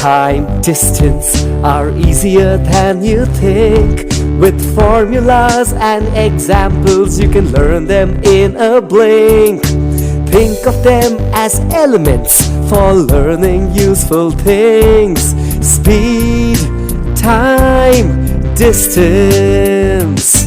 time, distance are easier than you think. With formulas and examples, you can learn them in a blink. Think of them as elements for learning useful things. Speed, time, distance.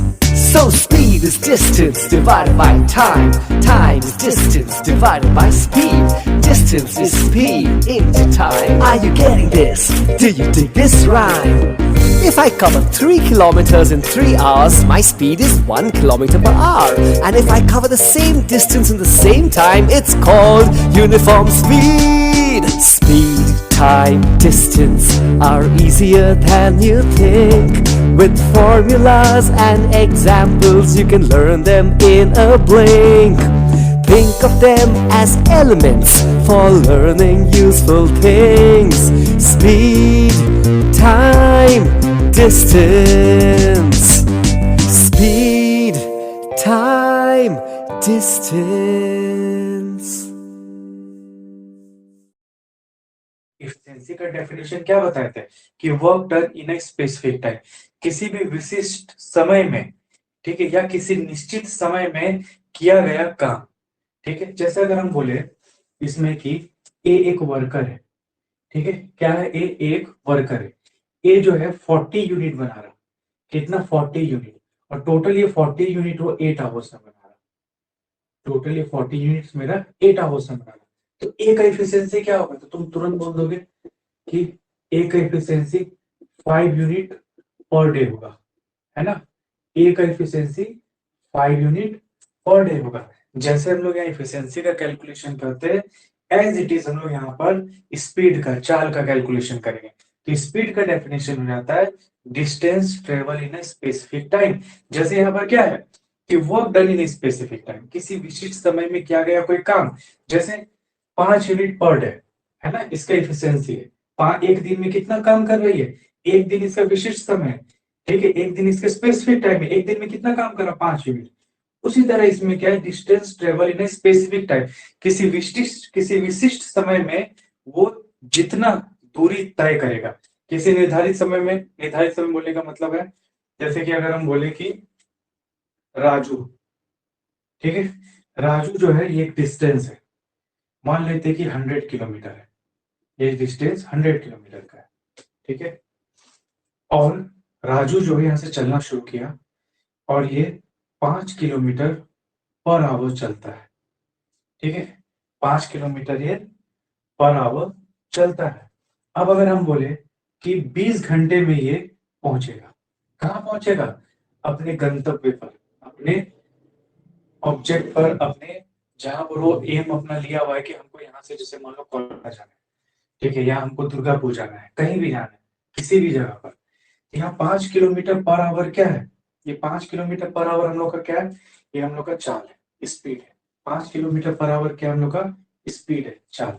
So speed is distance divided by time. Time is distance divided by speed. Distance is speed into time. Are you getting this? Do you dig this rhyme? If I cover 3 kilometers in 3 hours, my speed is 1 kilometer per hour. And if I cover the same distance in the same time, it's called uniform speed. Speed, time, distance are easier than you think. With formulas and examples, you can learn them in a blink. Think of them as elements for learning useful things. Speed, time, distance. Speed, time, distance. Efficiency का definition क्या बताते हैं कि work done in a specific time, किसी भी विशिष्ट समय में, ठीक है, या किसी निश्चित समय में किया गया काम, ठीक है। जैसे अगर हम बोले इसमें कि ए एक वर्कर है, ठीक है, क्या है, ए एक वर्कर है, ए जो है 40 यूनिट बना रहा, कितना, 40 यूनिट, और टोटल ये 40 यूनिट वो 8 आवर्स में बना रहा, टोटल ये 40 यूनिट्स मेरा 8 आवर्स में बना रहा। तो ए का एफिशिएंसी क्या होगा, तो तुम तुरंत बोल दोगे कि ए का एफिशिएंसी 5 यूनिट पर डे होगा, है ना। ए का एफिशिएंसी 5 यूनिट पर डे होगा। जैसे हम लोग यहाँ एफिशिएंसी का कैलकुलेशन करते हैं, एज इट इज हम लोग यहाँ पर स्पीड का, चाल का कैलकुलेशन करेंगे। तो स्पीड का डेफिनेशन हो जाता है distance travel in a specific time. जैसे यहाँ पर क्या है कि work done in a specific time, किसी विशिष्ट समय में किया गया कोई काम, जैसे 5 यूनिट पर डे, है ना, इसका एफिशिएंसी है। एक दिन में कितना काम कर रही है, एक दिन इसका विशिष्ट समय है, ठीक है, एक दिन इसका स्पेसिफिक टाइम है, एक दिन में कितना काम करा, 5 यूनिट। उसी तरह इसमें क्या है, distance travel in a specific time, किसी विशिष्ट समय में वो जितना दूरी तय करेगा, किसी निर्धारित समय में। निर्धारित समय बोलने का मतलब है, जैसे कि अगर हम बोले कि राजू, ठीक है, राजू जो है ये एक डिस्टेंस है, मान लेते हैं कि 100 किलोमीटर है, ये डिस्टेंस 100 किलोमीटर का है, ठीक है। और राजू जो है यहाँ से चलना शुरू किया और ये 5 किलोमीटर पर आवर चलता है, ठीक है, 5 किलोमीटर ये पर आवर चलता है। अब अगर हम बोले कि 20 घंटे में ये पहुंचेगा, कहाँ पहुंचेगा, अपने गंतव्य पर, अपने ऑब्जेक्ट पर, अपने जहां पर वो एम अपना लिया हुआ है कि हमको यहाँ से, जैसे मान लो कोलकाता जाना है, ठीक है, या हमको दुर्गापुर जाना है, कहीं भी जाना है, किसी भी जगह पर, यहाँ 5 किलोमीटर पर आवर क्या है, ये 5 किलोमीटर पर आवर हम लोग का क्या है, ये हम लोग का चाल है, स्पीड है। 5 किलोमीटर पर आवर क्या हम लोग का स्पीड है, चाल।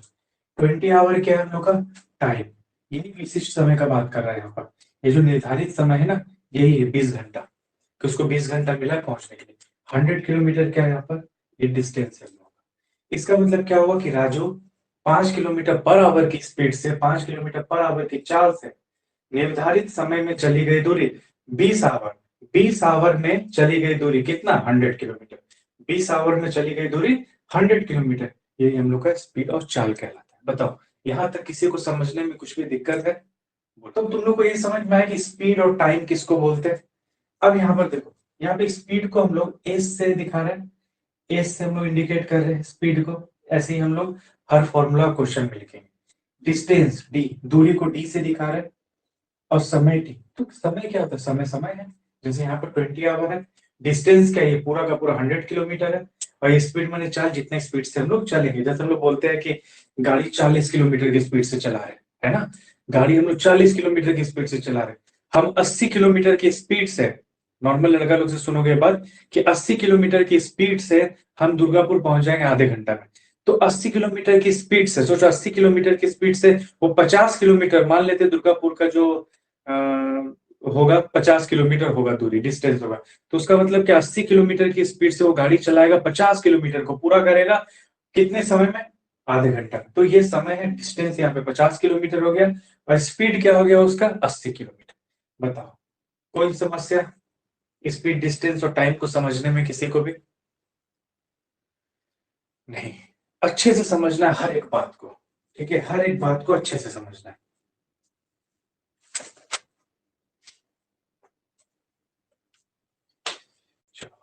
20 आवर क्या है हम लोग का टाइम, यही विशिष्ट समय का बात कर रहा है यहाँ पर। ये जो निर्धारित समय है ना, यही है 20 घंटा, कि उसको 20 घंटा मिला पहुंचने के लिए। 100 किलोमीटर क्या है यहाँ पर, ये डिस्टेंस है हम लोग का। इसका मतलब क्या होगा कि राजू 5 किलोमीटर पर आवर की स्पीड से, 5 किलोमीटर पर आवर की चाल से निर्धारित समय में चली गई दूरी 20 आवर, 20 आवर में चली गई दूरी कितना, 100 किलोमीटर, 20 आवर में चली गई दूरी 100 किलोमीटर, ये हम लोग का स्पीड और चाल कहलाता है। बताओ यहाँ तक किसी को समझने में कुछ भी दिक्कत है, तो तुम लोग को ये समझ में आया कि स्पीड और टाइम किसको बोलते हैं। अब यहाँ पर देखो, यहाँ पे स्पीड को हम लोग एस से दिखा रहे हैं, एस से हम लोग इंडिकेट कर रहे हैं स्पीड को। ऐसे ही हम लोग हर फॉर्मूला क्वेश्चन में लिखेंगे। डिस्टेंस डी, दूरी को डी से दिखा रहे हैं, और समय टी, तो समय क्या होता है, समय समय है। जैसे यहाँ पर 20 आवर है, डिस्टेंस क्या है, ये पूरा का पूरा 100 किलोमीटर है, और ये स्पीड माने चाल, जितने स्पीड से हम लोग चलेंगे। जैसे हम लोग बोलते हैं कि गाड़ी 40 किलोमीटर की स्पीड से चला रहे हैं, है ना, गाड़ी हम लोग 40 किलोमीटर की स्पीड से चला रहे हैं। हम 80 किलोमीटर की स्पीड से, नॉर्मल लड़का लोग से सुनोगे बात कि 80 किलोमीटर की स्पीड से हम दुर्गापुर पहुंच जाएंगे आधे घंटा में। तो 80 किलोमीटर की स्पीड से सोचो, 80 किलोमीटर की स्पीड से वो 50 किलोमीटर, मान लेते दुर्गापुर का जो होगा 50 किलोमीटर होगा दूरी, डिस्टेंस होगा, तो उसका मतलब कि 80 किलोमीटर की स्पीड से वो गाड़ी चलाएगा, 50 किलोमीटर को पूरा करेगा कितने समय में, आधे घंटा। तो ये समय है, डिस्टेंस यहाँ पे 50 किलोमीटर हो गया और स्पीड क्या हो गया उसका 80 किलोमीटर। बताओ कोई समस्या स्पीड, डिस्टेंस और टाइम को समझने में किसी को भी? नहीं, अच्छे से समझना है हर एक बात को, ठीक है, हर एक बात को अच्छे से समझना है।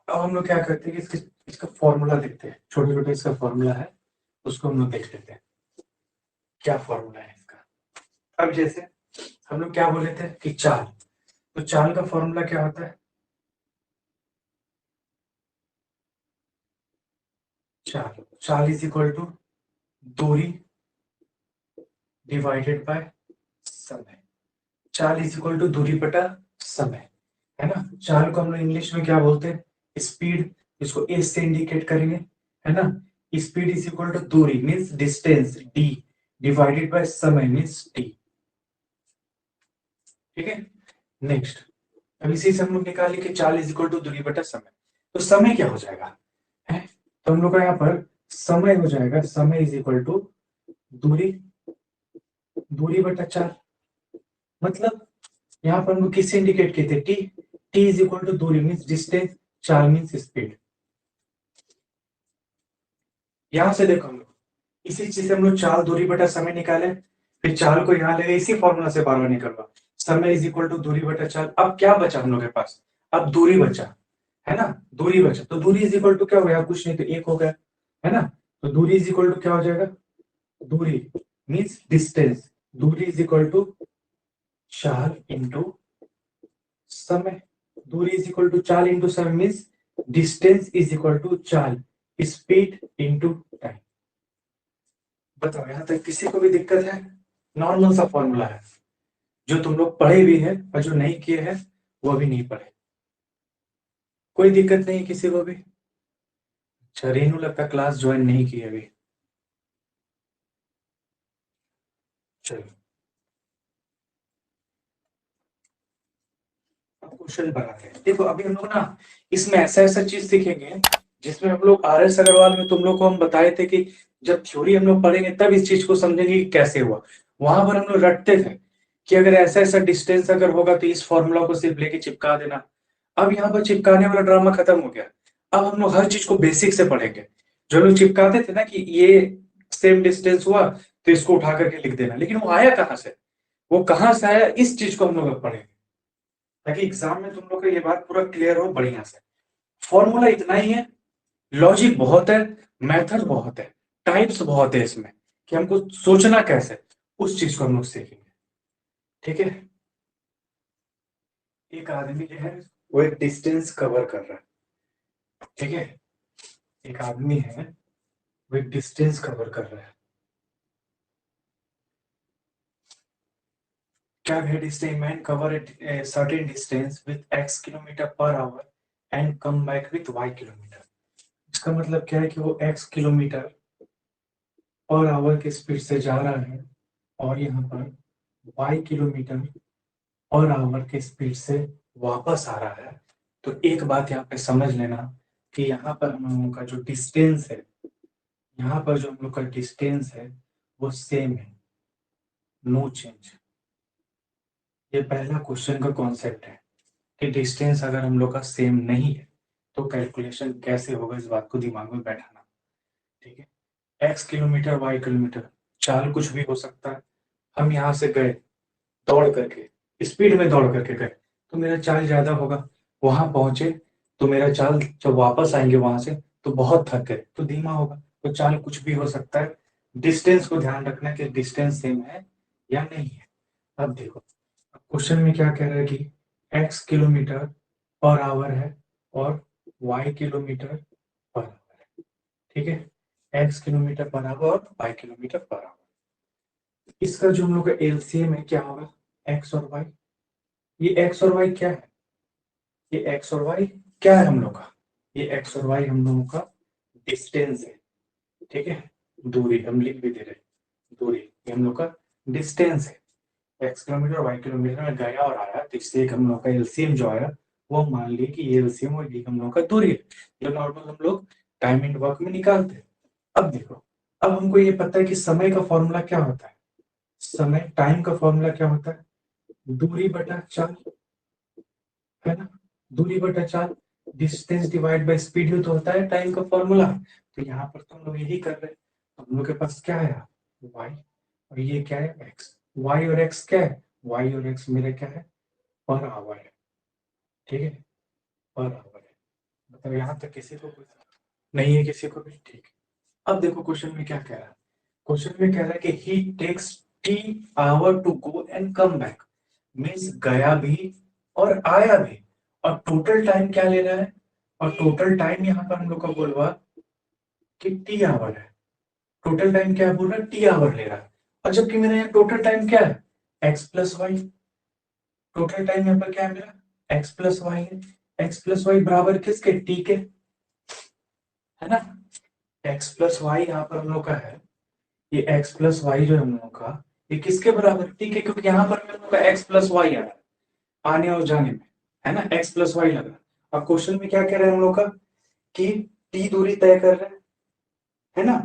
अब हम लोग क्या करते हैं कि इसका फॉर्मूला देखते हैं, छोटे छोटे इसका फॉर्मूला है, उसको हम लोग देख लेते हैं क्या फॉर्मूला है इसका। अब जैसे हम लोग क्या बोले थे कि चाल, तो चाल का फॉर्मूला क्या होता है? चाल, चाल इज इक्वल टू दूरी डिवाइडेड बाय समय। चाल इज इक्वल टू दूरी बटा समय, है ना। चाल को हम लोग इंग्लिश में क्या बोलते हैं? स्पीड, इसको एस से इंडिकेट करेंगे, है ना। स्पीड इज इक्वल टू दूरी means distance D divided by समय मींस टी, ठीक है। नेक्स्ट, अब इसी से हम लोग निकाले कि चाल इज इक्वल टू दूरी बटा समय। तो समय क्या हो जाएगा है, तो हम लोग का यहाँ पर समय हो जाएगा, समय इज इक्वल टू दूरी, दूरी बटा चाल। मतलब यहाँ पर हम लोग किससे इंडिकेट किए थे? T, T is equal to दूरी मींस डिस्टेंस, चाल मींस स्पीड। यहां से देखो हम लोग इसी चीज से हम लोग चाल दूरी बटा समय निकाले, फिर चाल को यहाँ ले गए, इसी फॉर्मूला से बार बार निकलवा, समय इज इक्वल टू दूरी बटा चाल। अब क्या बचा हम लोग के पास? अब दूरी बचा, है ना, दूरी बचा। तो दूरी इज इक्वल टू क्या हो गया? कुछ नहीं तो एक हो गया, है ना। तो दूरी इज इक्वल टू क्या हो जाएगा? दूरी मीन्स डिस्टेंस, दूरी इज इक्वल टू चाल इंटू समय। दूरी इज इक्वल टू चाल इंटू समय means distance is equal to चाल, स्पीड इंटू टाइम। बताओ यहां तक किसी को भी दिक्कत है? नॉर्मल सा फॉर्मूला है, जो तुम लोग पढ़े भी है और जो नहीं किए हैं वो अभी नहीं पढ़े। कोई दिक्कत नहीं किसी को भी? अच्छा, रेनू लगता क्लास ज्वाइन नहीं की अभी। चलो अब क्वेश्चन बनाते हैं। देखो अभी हम लोग ना इसमें ऐसा ऐसा चीज सीखेंगे जिसमें हम लोग आर एस अग्रवाल में तुम लोग को हम बताए थे कि जब थ्योरी हम लोग पढ़ेंगे तब इस चीज को समझेंगे कि कैसे हुआ। वहां पर हम लोग रटते थे कि अगर ऐसा ऐसा डिस्टेंस अगर होगा तो इस फॉर्मूला को सिर्फ लेके चिपका देना। अब यहाँ पर चिपकाने वाला ड्रामा खत्म हो गया। अब हम लोग हर चीज को बेसिक से पढ़ेंगे। जो लोग चिपकाते थे ना कि ये सेम डिस्टेंस हुआ तो इसको उठा करके लिख देना, लेकिन वो आया कहाँ से, वो कहाँ से आया, इस चीज को हम लोग अब पढ़ेंगे ताकि एग्जाम में तुम लोग को ये बात पूरा क्लियर हो बढ़िया से। फॉर्मूला इतना ही है, लॉजिक बहुत है, मेथड बहुत है, टाइप्स बहुत है इसमें कि हमको सोचना कैसे, उस चीज को हम लोग सीखेंगे, ठीक है। एक आदमी जो है वो एक डिस्टेंस कवर कर रहा है, ठीक है। एक आदमी है वो एक डिस्टेंस कवर कर रहा है। क्या है distance? Man cover a certain distance with x kilometre per our and come back with y kilometre. इसका मतलब क्या है कि वो x किलोमीटर पर आवर के स्पीड से जा रहा है और यहाँ पर y किलोमीटर पर आवर के स्पीड से वापस आ रहा है। तो एक बात यहाँ पे समझ लेना कि यहाँ पर हम लोगों का जो डिस्टेंस है, यहाँ पर जो हम लोग का डिस्टेंस है वो सेम है, नो चेंज। ये पहला क्वेश्चन का कॉन्सेप्ट है कि डिस्टेंस अगर हम लोग का सेम नहीं है तो कैलकुलेशन कैसे होगा, इस बात को दिमाग में बैठाना, ठीक है। x किलोमीटर y किलोमीटर, चाल कुछ भी हो सकता है। हम यहाँ से गए दौड़ करके, स्पीड में दौड़ करके गए तो मेरा चाल ज्यादा होगा, वहां पहुंचे तो मेरा चाल जब वापस आएंगे वहां से तो बहुत थक गए तो धीमा होगा। तो चाल कुछ भी हो सकता है, डिस्टेंस को ध्यान रखना कि डिस्टेंस सेम है या नहीं है। अब देखो क्वेश्चन में क्या कह रहा है कि x किलोमीटर पर आवर है और y किलोमीटर पर आवर है, ठीक है। x किलोमीटर पर आवर और y किलोमीटर पर आवर, इसका जो हम लोग का एलसीएम है क्या होगा? x और y। ये x और y क्या है? ये x और y क्या है हम लोग का? ये x और y हम लोगों का डिस्टेंस है, ठीक है। दूरी हम लिख भी दे रहे, दूरी ये हम लोग का डिस्टेंस है। x किलोमीटर y किलोमीटर में गया और आया तो इससे एक हम लोग का एलसीएम जो आया वो मान लिए कि ये एलसीएम और ये हम लोग का दूरी है, जो नॉर्मल हम लोग टाइम एंड वर्क में निकालते हैं। अब देखो अब हमको ये पता है कि समय का फॉर्मूला क्या होता है, समय टाइम का फॉर्मूला क्या होता है, दूरी बटा चाल, है ना, दूरी बटा चाल, डिस्टेंस डिवाइड बाय स्पीड ही तो होता है टाइम का फॉर्मूला। तो यहाँ पर तो हम लोग यही कर रहे हैं। हम लोग के पास क्या है, y, और ये क्या है x, y और x क्या है, y और x मेरा क्या है, पर आवर है, ठीक है, पर आवर है। मतलब यहाँ तक किसी को कोई नहीं है, किसी को भी, ठीक है। अब देखो क्वेश्चन में क्या कह रहा है, क्वेश्चन में कह रहा है कि he takes T hour to go and come back, means गया भी और आया भी, और टोटल टाइम क्या ले रहा है, और टोटल टाइम यहाँ पर हम लोग का बोलवा कि टी आवर है, टोटल टाइम क्या बोल रहा है, टी आवर ले रहा है। और जबकि मेरा यहाँ टोटल टाइम क्या है, x plus y, total time यहाँ पर क्या है मेरा, एक्स प्लस वाई है, एक्स प्लस वाई बराबर किसके, टी के, है ना, एक्स प्लस वाई यहाँ पर हम लोग का है, ये एक्स प्लस वाई जो है हम लोग का, ये किसके बराबर, टी के, क्योंकि यहाँ पर हम लोग का एक्स प्लस वाई आ रहा है आने और जाने में, है ना, एक्स प्लस वाई लग रहा है। अब क्वेश्चन में क्या कह रहे हैं हम लोग का, कि टी दूरी तय कर रहे हैं, है ना,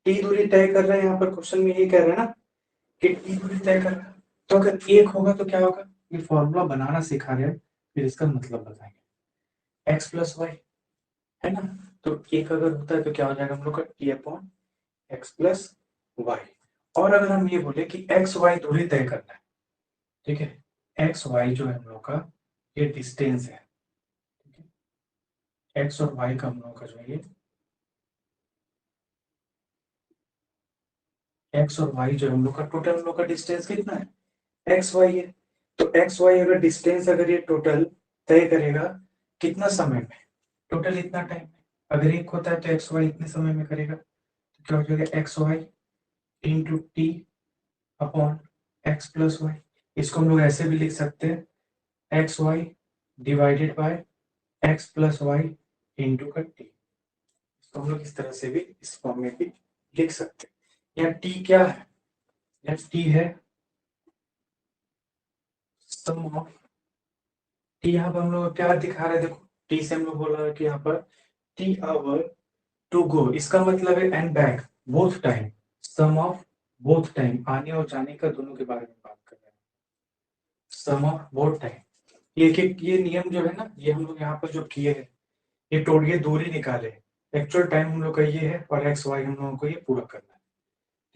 टी दूरी तय कर रहे हैं, यहाँ पर क्वेश्चन में ये कह रहे हैं ना कि टी दूरी तय कर रहे हैं। तो अगर एक होगा तो क्या होगा, ये फॉर्मूला बनाना सिखा रहे हैं, फिर इसका मतलब बताएंगे, एक्स प्लस वाई, है ना, तो एक अगर होता है तो क्या हो जाएगा हम लोग का, t upon x plus y. और अगर हम ये बोले कि एक्स वाई दूरी तय करना है, ठीक है, एक्स वाई जो है हम लोग का ये डिस्टेंस है, ठीक है, एक्स और वाई का हम लोग का जो है ये एक्स और वाई जो हम लोग का टोटल हम लोग का डिस्टेंस कितना है, एक्स वाई है। तो एक्स वाई अगर डिस्टेंस अगर ये टोटल तय करेगा कितना समय में, टोटल इतना टाइम में, अगर एक होता है तो एक्स वाई इतने समय में करेगा, तो क्या हो जाएगा, x y into t upon x plus y. इसको हम लोग ऐसे भी लिख सकते हैं, x y divided by x plus y into का टी। इसको हम लोग इस तरह से भी, इस फॉर्म में भी लिख सकते हैं। यहाँ टी क्या है, यहाँ टी है सम ऑफ, टी यहाँ पर हम लोग क्या दिखा रहे हैं, देखो टी से हम लोग बोल रहे हैं कि यहाँ पर टी आवर टू गो, इसका मतलब है and back both time, sum of both time, आने और जाने का दोनों के बारे में बात कर रहे हैं, सम ऑफ बोथ टाइम। ये नियम जो है ना, ये हम लोग यहाँ पर जो किए हैं, ये ये दूरी निकाले, एक्चुअल टाइम हम लोग का ये है, और एक्स वाई हम लोगों को ये पूरा करना है,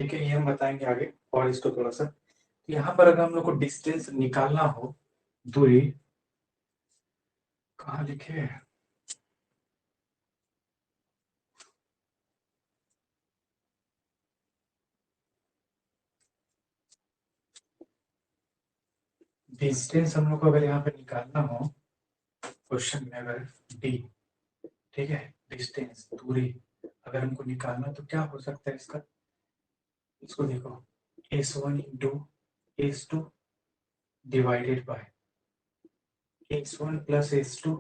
ठीक है, ये हम बताएंगे आगे। और इसको थोड़ा सा यहाँ पर अगर हम लोग को डिस्टेंस निकालना हो, दूरी कहाँ लिखे हैं, डिस्टेंस हम लोग को अगर यहाँ पे निकालना हो क्वेश्चन में, अगर डी, ठीक है, डिस्टेंस दूरी अगर हमको निकालना तो क्या हो सकता है इसका, इसको देखो, S one into s two divided by s one plus s two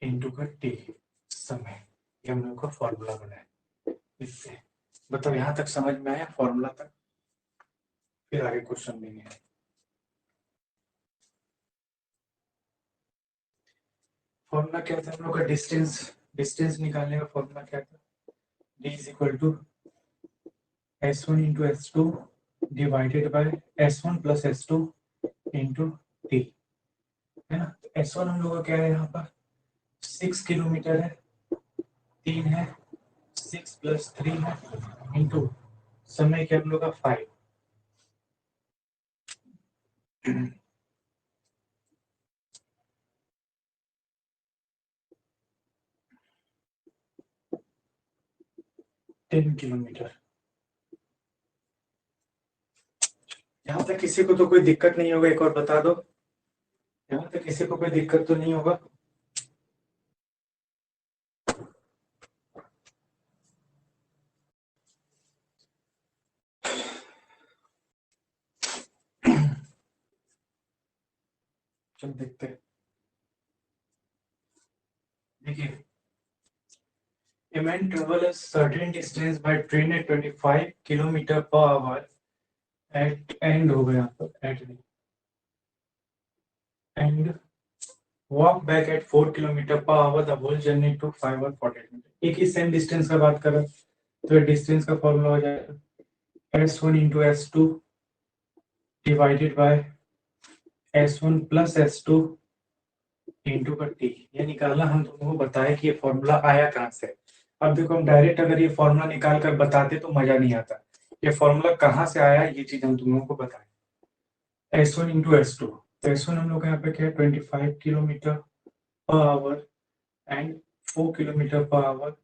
into का टी समय, ये हम लोग का फॉर्मूला बना है इससे। मतलब यहाँ तक समझ में आया फॉर्मूला तक, फिर आगे क्वेश्चन देंगे। फॉर्मूला क्या था हम लोग का, डिस्टेंस, डिस्टेंस निकालने का फॉर्मूला क्या था, d is equal to s one into s two divided by s one plus s two into t, है ना। एस वन हम लोग का क्या है यहाँ पर 6 किलोमीटर है, 3 है, 6 + 3 है, इंटू समय क्या हम लोग का 5, 10 किलोमीटर। यहाँ तक किसी को तो कोई दिक्कत नहीं होगा, एक और बता दो, यहाँ तक किसी को कोई दिक्कत तो नहीं होगा। चलो देखते हैं, देखिए, a man travel a certain distance by train at 25 kilometre per hour at end हो गया at end walk back at 4 kilometre per hour the whole journey to 5 और 48 मिनट। एक ही सेम डिस्टेंस का बात कर रहे हैं, तो डिस्टेंस का फॉर्मूला हो जाएगा S1 into S2 divided by S1 plus S2 into का टी। ये निकालना हम तुमको बताया कि ये फॉर्मूला आया कहाँ से। अब देखो हम डायरेक्ट अगर ये फॉर्मूला निकाल कर बताते तो मजा नहीं आता। ये फॉर्मूला कहाँ से आया ये चीज हम तुम लोगों को बताएं। S1 इंटू S2, तो S1 हम लोग यहाँ पे क्या है 25 kilometre per our and 4 kilometre per our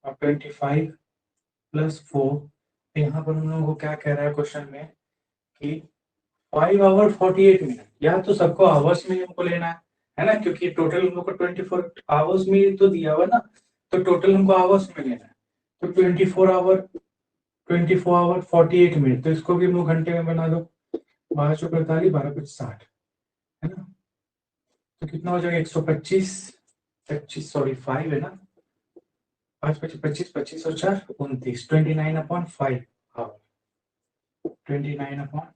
और 25 प्लस 4। यहाँ पर हम लोगों को क्या कह रहा है क्वेश्चन में कि 5 आवर 48 मिनट, या तो सबको आवर्स में हमको लेना है ना, क्योंकि टोटल हम लोग को 24 आवर्स में तो दिया हुआ ना, तो टोटल हमको आवर्स में लेना है। तो 24 आवर 48 मिनट, तो इसको भी हम लोग घंटे में बना दो। 12 चौक 48, 12 5 60, है ना। तो कितना हो जाएगा 125, 25 सॉरी 5 है ना, 5 25 25 और 4 29, 29/5 आवर, 29/5।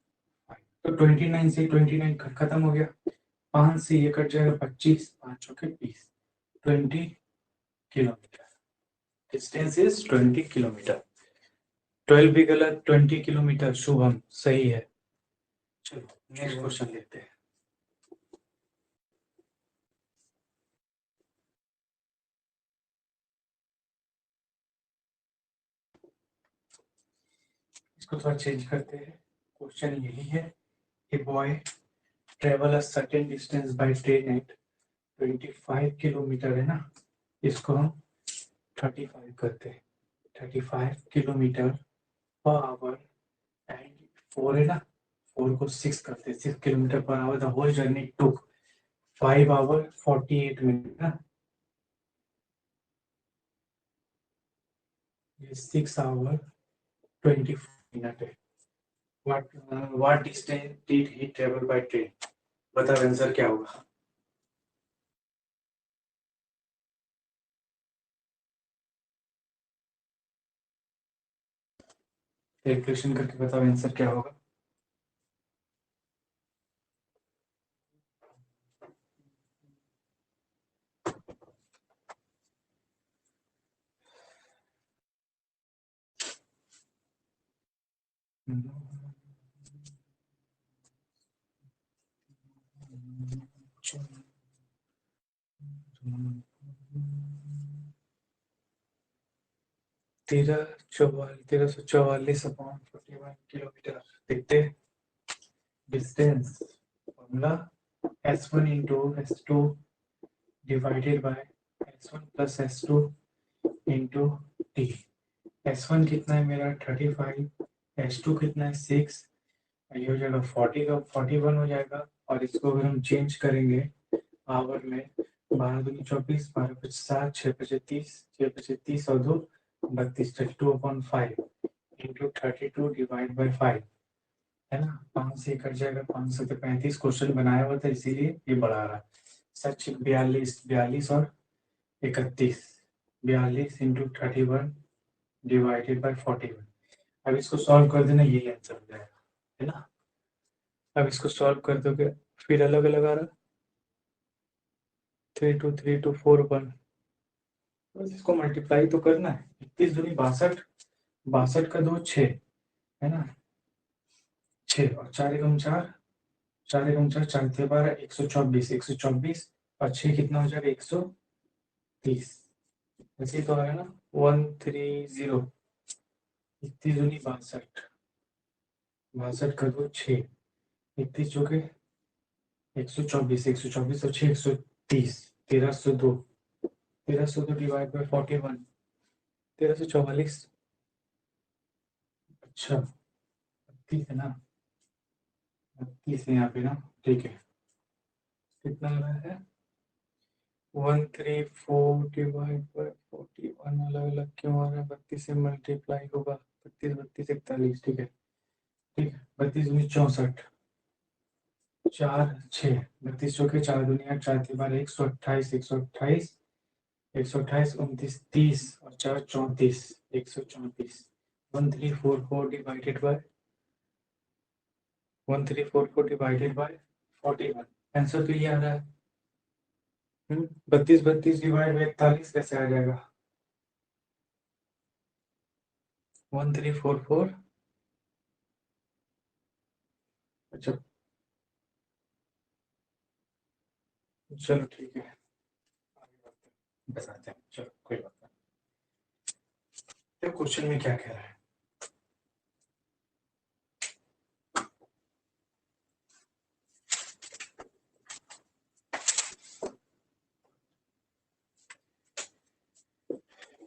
तो 29 से 29 खत्म हो गया, 5 से ये कट जाएगा 25, 5 चौके 20, 20 किलोमीटर। Distance is 20 kilometre. 12 भी गलत, 20 किलोमीटर शुभम सही है। चलो नेक्स्ट क्वेश्चन लेते हैं। इसको थोड़ा चेंज करते हैं। क्वेश्चन यही है, a boy travel a certain distance by train eight 25 kilometre, है ना। इसको हम 35 करते हैं, 35 किलोमीटर पर आवर एंड 4 है ना, 4 को 6 करते हैं, 6 kilometre per hour. The whole journey took 5 hour 48 minute ना, ये 6 आवर 24 मिनट है। what distance did he travel by train? बताओ आंसर क्या होगा। कैलकुलेशन करके बताओ आंसर क्या होगा। तेरह सौ चौवालीस अपॉन 41 किलोमीटर। देखते distance formula S1 into S2 divided by S1 plus S2 into T. S1 कितना है मेरा 35, S2 कितना है 6, ये हो जाएगा 40 का 41 हो जाएगा। और इसको अगर हम चेंज करेंगे आवर में, 12 दूनी 24, 12 5 60, 6 5 30, 6 5 30 और 2 32, 32/5 इंटू 32 डिवाइड बाई 5, है ना। 5 से कट जाएगा, 5 से 35। क्वेश्चन बनाया हुआ था इसीलिए ये बढ़ा रहा। सच 42, 42 और 31, 42 इंटू 31 डिवाइडेड बाई 41। अब इसको सॉल्व कर देना, यही आंसर हो जाएगा, है ना। अब इसको सॉल्व कर दोगे, फिर अलग अलग आ रहा 3 2 3 2 4 1, बस इसको मल्टीप्लाई तो करना है। 31 दूनी 62, 62 का 2 6, है ना, 6 और 4 एकम 4, 4 एकम 4, 4 × 12 124, 124 और 6 कितना हो जाएगा 130। ऐसे ही तो आएगा ना 130। 31 दूनी 62, 62 का 2 6, 31 चौके 124, 124 और 6 130, 1302, 1302 डिवाइड बाई 41, 1344। अच्छा 30 है ना, 30 है यहाँ पे ना, ठीक है। कितना आ रहा है 134 डिवाइड बाई 41, अलग अलग क्यों आ रहा है, 32 से मल्टीप्लाई होगा, 32 32 41, ठीक है ठीक है। 32 दूनी 64, 4 6, 32 चौके 4 दूनी 8, 4 × 12 128, 128, 128 29 30 और 4 34, 134। 1344 divided by 1344 divided by 41, answer तो ये आ रहा है। 32 32 डिवाइड बाई 41 कैसे आ जाएगा। 1344। अच्छा चलो ठीक है, बताते हैं, चलो कोई बात नहीं। तो क्वेश्चन में क्या कह रहा है?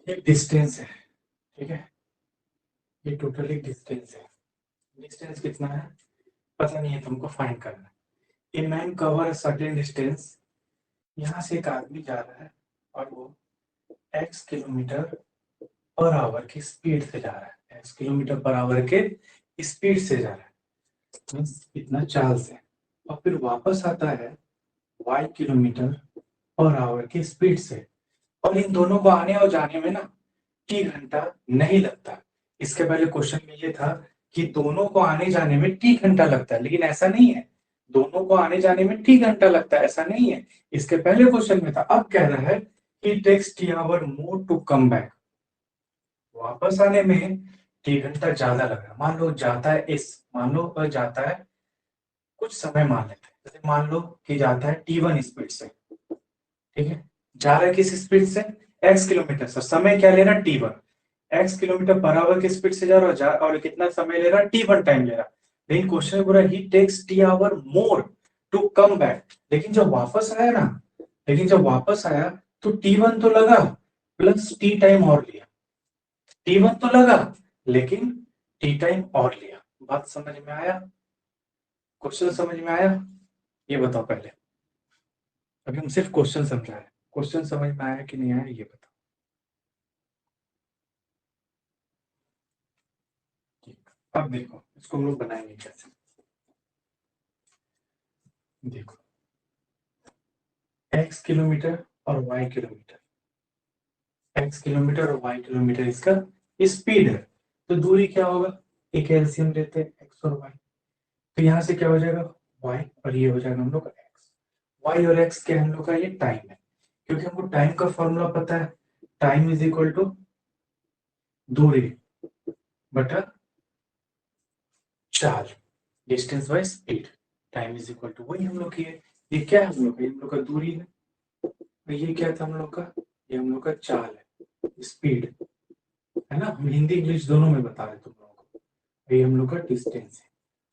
एक डिस्टेंस है, ठीक है, ये टोटल एक डिस्टेंस है। डिस्टेंस कितना है पता नहीं है, तुमको फाइंड करना है। ए मैन कवर सर्टेन डिस्टेंस, यहाँ से एक आदमी जा रहा है और वो x किलोमीटर पर आवर की स्पीड से जा रहा है, x किलोमीटर पर आवर के स्पीड से जा रहा है, मीन्स इतना चाल से, और फिर वापस आता है y किलोमीटर पर आवर की स्पीड से, और इन दोनों को आने और जाने में ना t घंटा नहीं लगता। इसके पहले क्वेश्चन में ये था कि दोनों को आने जाने में t घंटा लगता है, लेकिन ऐसा नहीं है, दोनों को आने जाने में t घंटा लगता है ऐसा नहीं है, इसके पहले क्वेश्चन में था। अब कह रहा है कि takes T hour more to come back, वापस आने में t घंटा ज्यादा लग रहा है। मान लो जाता है मान लो जाता है कुछ समय, मान लेते हैं जैसे मान लो कि जाता है t1 स्पीड से, ठीक है, जा रहा है किस स्पीड से, x किलोमीटर से, समय क्या ले रहा है t1, x kilometre per our की स्पीड से जा रहा है और कितना समय ले रहा है t1 टाइम ले रहा है। लेकिन क्वेश्चन में पूरा he takes t hour more to come back, लेकिन जब वापस आया ना, लेकिन जब वापस आया तो t1 तो लगा प्लस t टाइम और लिया, t1 तो लगा लेकिन t टाइम और लिया। बात समझ में आया, क्वेश्चन समझ में आया, ये बताओ पहले, अभी हम सिर्फ क्वेश्चन समझा है, क्वेश्चन समझ में आया कि नहीं आया ये बताओ। ठीक, अब देखो इसको हम लोग बनाएंगे कैसे, देखो x किलोमीटर और y किलोमीटर, x किलोमीटर और y किलोमीटर इसका स्पीड है, तो दूरी क्या होगा, एक एलसीएम लेते हैं x और y, तो यहां से क्या हो जाएगा y और ये हो जाएगा हम लोग का x, y और x क्या हम लोग का ये टाइम है, क्योंकि हमको टाइम का फॉर्मूला पता है, टाइम इज इक्वल टू दूरी बटा चाल, distance by speed, time is equal to वही हम लोग की है, ये क्या है हम लोग का, ये हम लोग का दूरी है, और ये क्या था हम लोग का, ये हम लोग का चाल है, स्पीड है ना, हम हिंदी इंग्लिश दोनों में बता रहे तुम लोगों को, ये हम लोग का डिस्टेंस है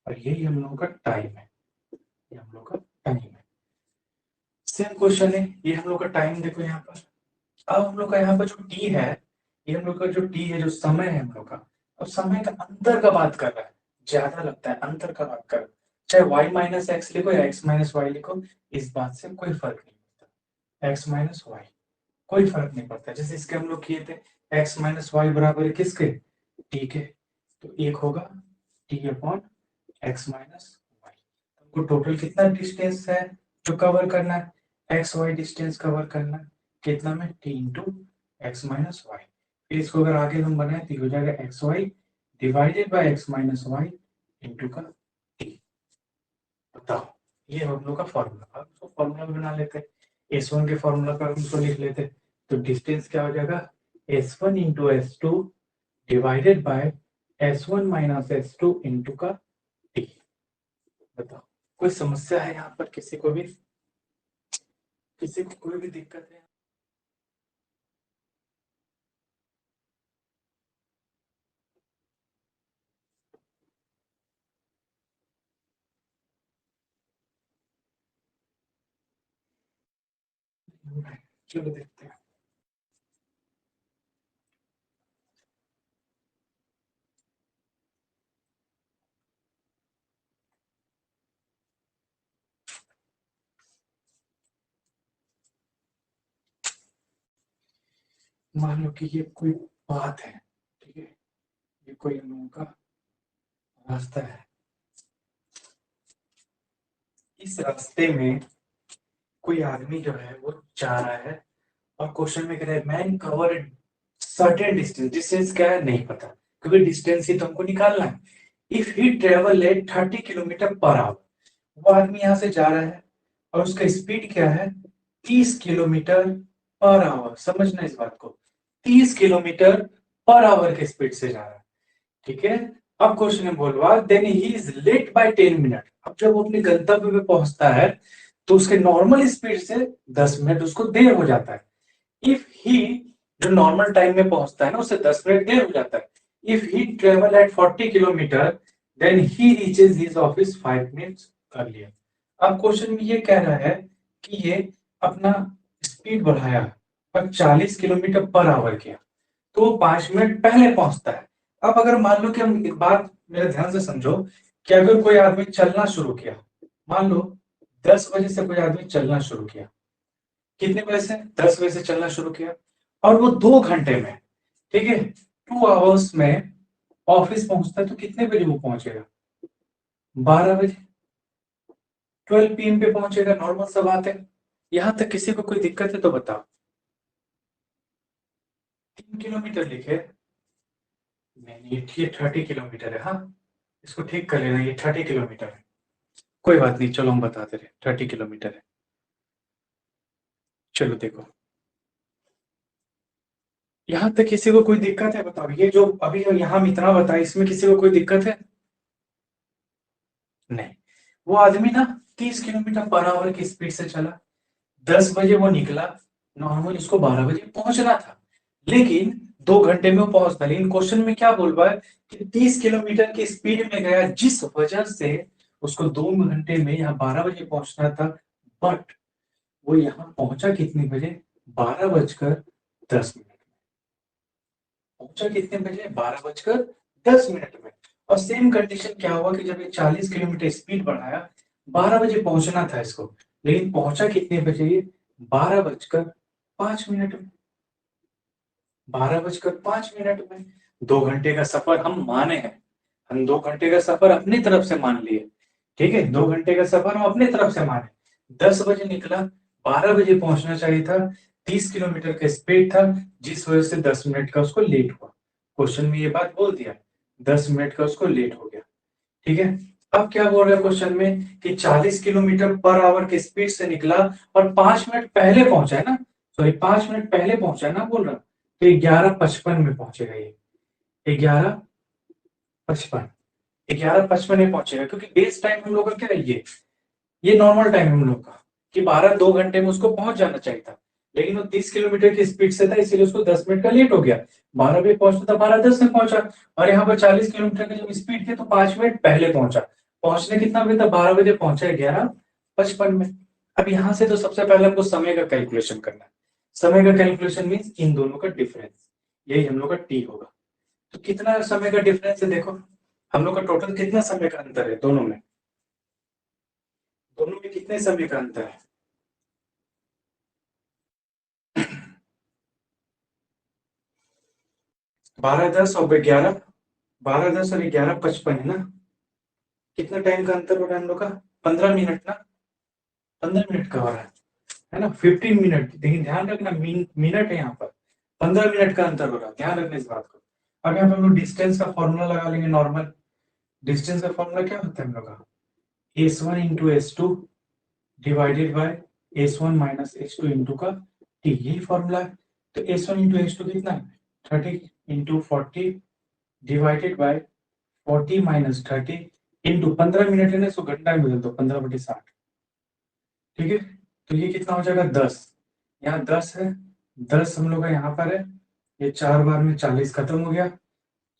और यही हम लोगों का टाइम है, ये हम लोग का टाइम है। सेम क्वेश्चन है, ये हम लोग का टाइम देखो यहाँ पर, अब हम लोग का यहाँ पर जो टी है, ये हम लोग का जो टी है जो समय है हम लोग का, अब समय का अंतर का बात कर रहा है, ज्यादा लगता है अंतर का बात कर रहा है, चाहे y माइनस एक्स लिखो या x माइनस वाई लिखो, इस बात से कोई फर्क नहीं पड़ता, x माइनस वाई कोई फर्क नहीं पड़ता। जैसे इसके हम लोग किए थे x माइनस वाई बराबर है किसके, t के, तो एक होगा t upon x minus y, हमको टोटल कितना डिस्टेंस है जो कवर करना है, एक्स वाई डिस्टेंस कवर करना है, कितना में t into x minus y, फिर इसको अगर आगे हम बनाए तो हो जाएगा x y divided by x minus y into का t। बताओ ये हम लोग का फॉर्मूला, अब इसको फॉर्मूला भी बना लेते हैं, S1 के फॉर्मूला पर हम इसको लिख लेते हैं, तो डिस्टेंस क्या हो जाएगा S1 into S2 divided by S1 minus S2 into का t। बताओ कोई समस्या है यहाँ पर, किसी को भी, किसी को कोई भी दिक्कत है? चलो देखते हैं। मान लो कि ये कोई बात है, ठीक है, ये कोई हम लोगों का रास्ता है, इस रास्ते में कोई आदमी जो है वो जा रहा है, और क्वेश्चन में कह रहा है man cover certain distance, distance क्या है नहीं पता, क्योंकि डिस्टेंस ही तो हमको निकालना है। If he travel eight 30 kilometre per our, वो आदमी यहाँ से जा रहा है और उसका स्पीड क्या है 30 किलोमीटर पर आवर, समझना इस बात को, 30 किलोमीटर पर आवर के स्पीड से जा रहा है, ठीक है। अब क्वेश्चन में बोलवा then he is late by 10 minute. अब जब वो अपने गंतव्य पे पहुंचता है तो उसके नॉर्मल स्पीड से 10 मिनट उसको देर हो जाता है। इफ ही, जो नॉर्मल टाइम में पहुंचता है ना उससे 10 मिनट देर हो जाता है। If he travel at 40 kilometre then he reaches his office 5 minutes earlier. अब क्वेश्चन में ये कह रहा है कि ये अपना स्पीड बढ़ाया और 40 किलोमीटर पर आवर किया तो वो 5 मिनट पहले पहुंचता है। अब अगर मान लो कि हम एक बात मेरे ध्यान से समझो कि अगर कोई आदमी चलना शुरू किया, मान लो 10 बजे से कोई आदमी चलना शुरू किया, कितने बजे से? 10 बजे से चलना शुरू किया और वो 2 घंटे में, ठीक है, 2 आवर्स में ऑफिस पहुंचता है तो कितने बजे वो पहुंचेगा? 12 बजे, 12 PM पे पहुंचेगा। नॉर्मल सा बात है। यहां तक किसी को कोई दिक्कत है तो बताओ। 3 किलोमीटर लिखे, नहीं ये 30 किलोमीटर है। हाँ, इसको ठीक कर लेना, ये 30 किलोमीटर है। कोई बात नहीं, चलो हम बताते रहे, 30 किलोमीटर है। चलो देखो, यहां तक किसी को कोई दिक्कत है बताओ? ये जो अभी यहां हम इतना बताए इसमें किसी को कोई दिक्कत है? नहीं। वो आदमी ना 30 किलोमीटर पर आवर की स्पीड से चला, 10 बजे वो निकला, नॉर्मल उसको 12 बजे पहुंचना था, लेकिन 2 घंटे में वो पहुंचता। लेकिन क्वेश्चन में क्या बोल रहा है कि 30 किलोमीटर की स्पीड में गया जिस वजह से उसको 2 घंटे में यहाँ 12 बजे पहुंचना था, बट वो यहाँ पहुंचा कितने बजे? 12:10 पहुंचा कितने बजे? 12:10 में। और सेम कंडीशन क्या हुआ कि जब ये 40 किलोमीटर स्पीड बढ़ाया, 12 बजे पहुंचना था इसको, लेकिन पहुंचा कितने बजे? ये 12:05 में। 12:05 में। 2 घंटे का सफर हम माने हैं, हम 2 घंटे का सफर अपनी तरफ से मान लिए, ठीक है, 2 घंटे का सफर हम अपनी तरफ से माने। 10 बजे निकला, 12 बजे पहुंचना चाहिए था, 30 किलोमीटर का स्पीड था, जिस वजह से 10 मिनट का उसको लेट हुआ। क्वेश्चन में ये बात बोल दिया, 10 मिनट का उसको लेट हो गया, ठीक है। अब क्या बोल रहा है क्वेश्चन में कि 40 किलोमीटर पर आवर की स्पीड से निकला और 5 मिनट पहले पहुंचा है ना, सॉरी 5 मिनट पहले पहुंचा है ना बोल रहा, तो 11:55 में पहुंचेगा ये, 11:55, 11:55 में पहुंचेगा, क्योंकि बेस टाइम हम लोग का क्या है, ये नॉर्मल टाइम हम लोग का कि 2 घंटे में उसको पहुंच जाना चाहिए था, लेकिन वो 30 किलोमीटर की स्पीड से था इसलिए उसको 10 मिनट का लेट हो गया। 12 बजे पहुंचता था, 12:10 में पहुंचा। और यहाँ पर 40 किलोमीटर की जब स्पीड थी तो 5 मिनट पहले पहुंचा। पहुंचने कितना बजे था? 12 बजे पहुंचा, 11:55 में। अब यहाँ से तो सबसे पहले हमको समय का कैलकुलेशन करना है। समय का कैलकुलेशन मीन्स इन दोनों का डिफरेंस, यही हम लोग का टी होगा। तो कितना समय का डिफरेंस है देखो, हम लोग का टोटल कितना समय का अंतर है दोनों में? दोनों में कितने समय का अंतर है? 12:10 और 11, 12:10 और 11:55 है ना। कितना टाइम का अंतर हो रहा है हम लोग का? 15 मिनट ना, 15 मिनट का हो रहा है ना, 15 मिनट। लेकिन ध्यान रखना मिनट है यहाँ पर, 15 मिनट का अंतर हो रहा है, ध्यान रखना इस बात को। अब यहाँ पे हम लोग डिस्टेंस का फॉर्मूला लगा लेंगे नॉर्मल। डिस्टेंस का फॉर्मूला क्या होता है हम लोग का? S1 into S2 divided by S1 minus S2 into का टी, यही फॉर्मूला है। तो S1 इंटू S2 कितना है? 30 into 40 divided by 40 minus 30 into 15 minute है ना, इसको घंटा में बदल दो, 15/60, ठीक है। तो ये कितना हो जाएगा? 10। यहाँ 10 है, 10 हम लोग का यहाँ पर है, ये 4 बार में 40 खत्म हो गया,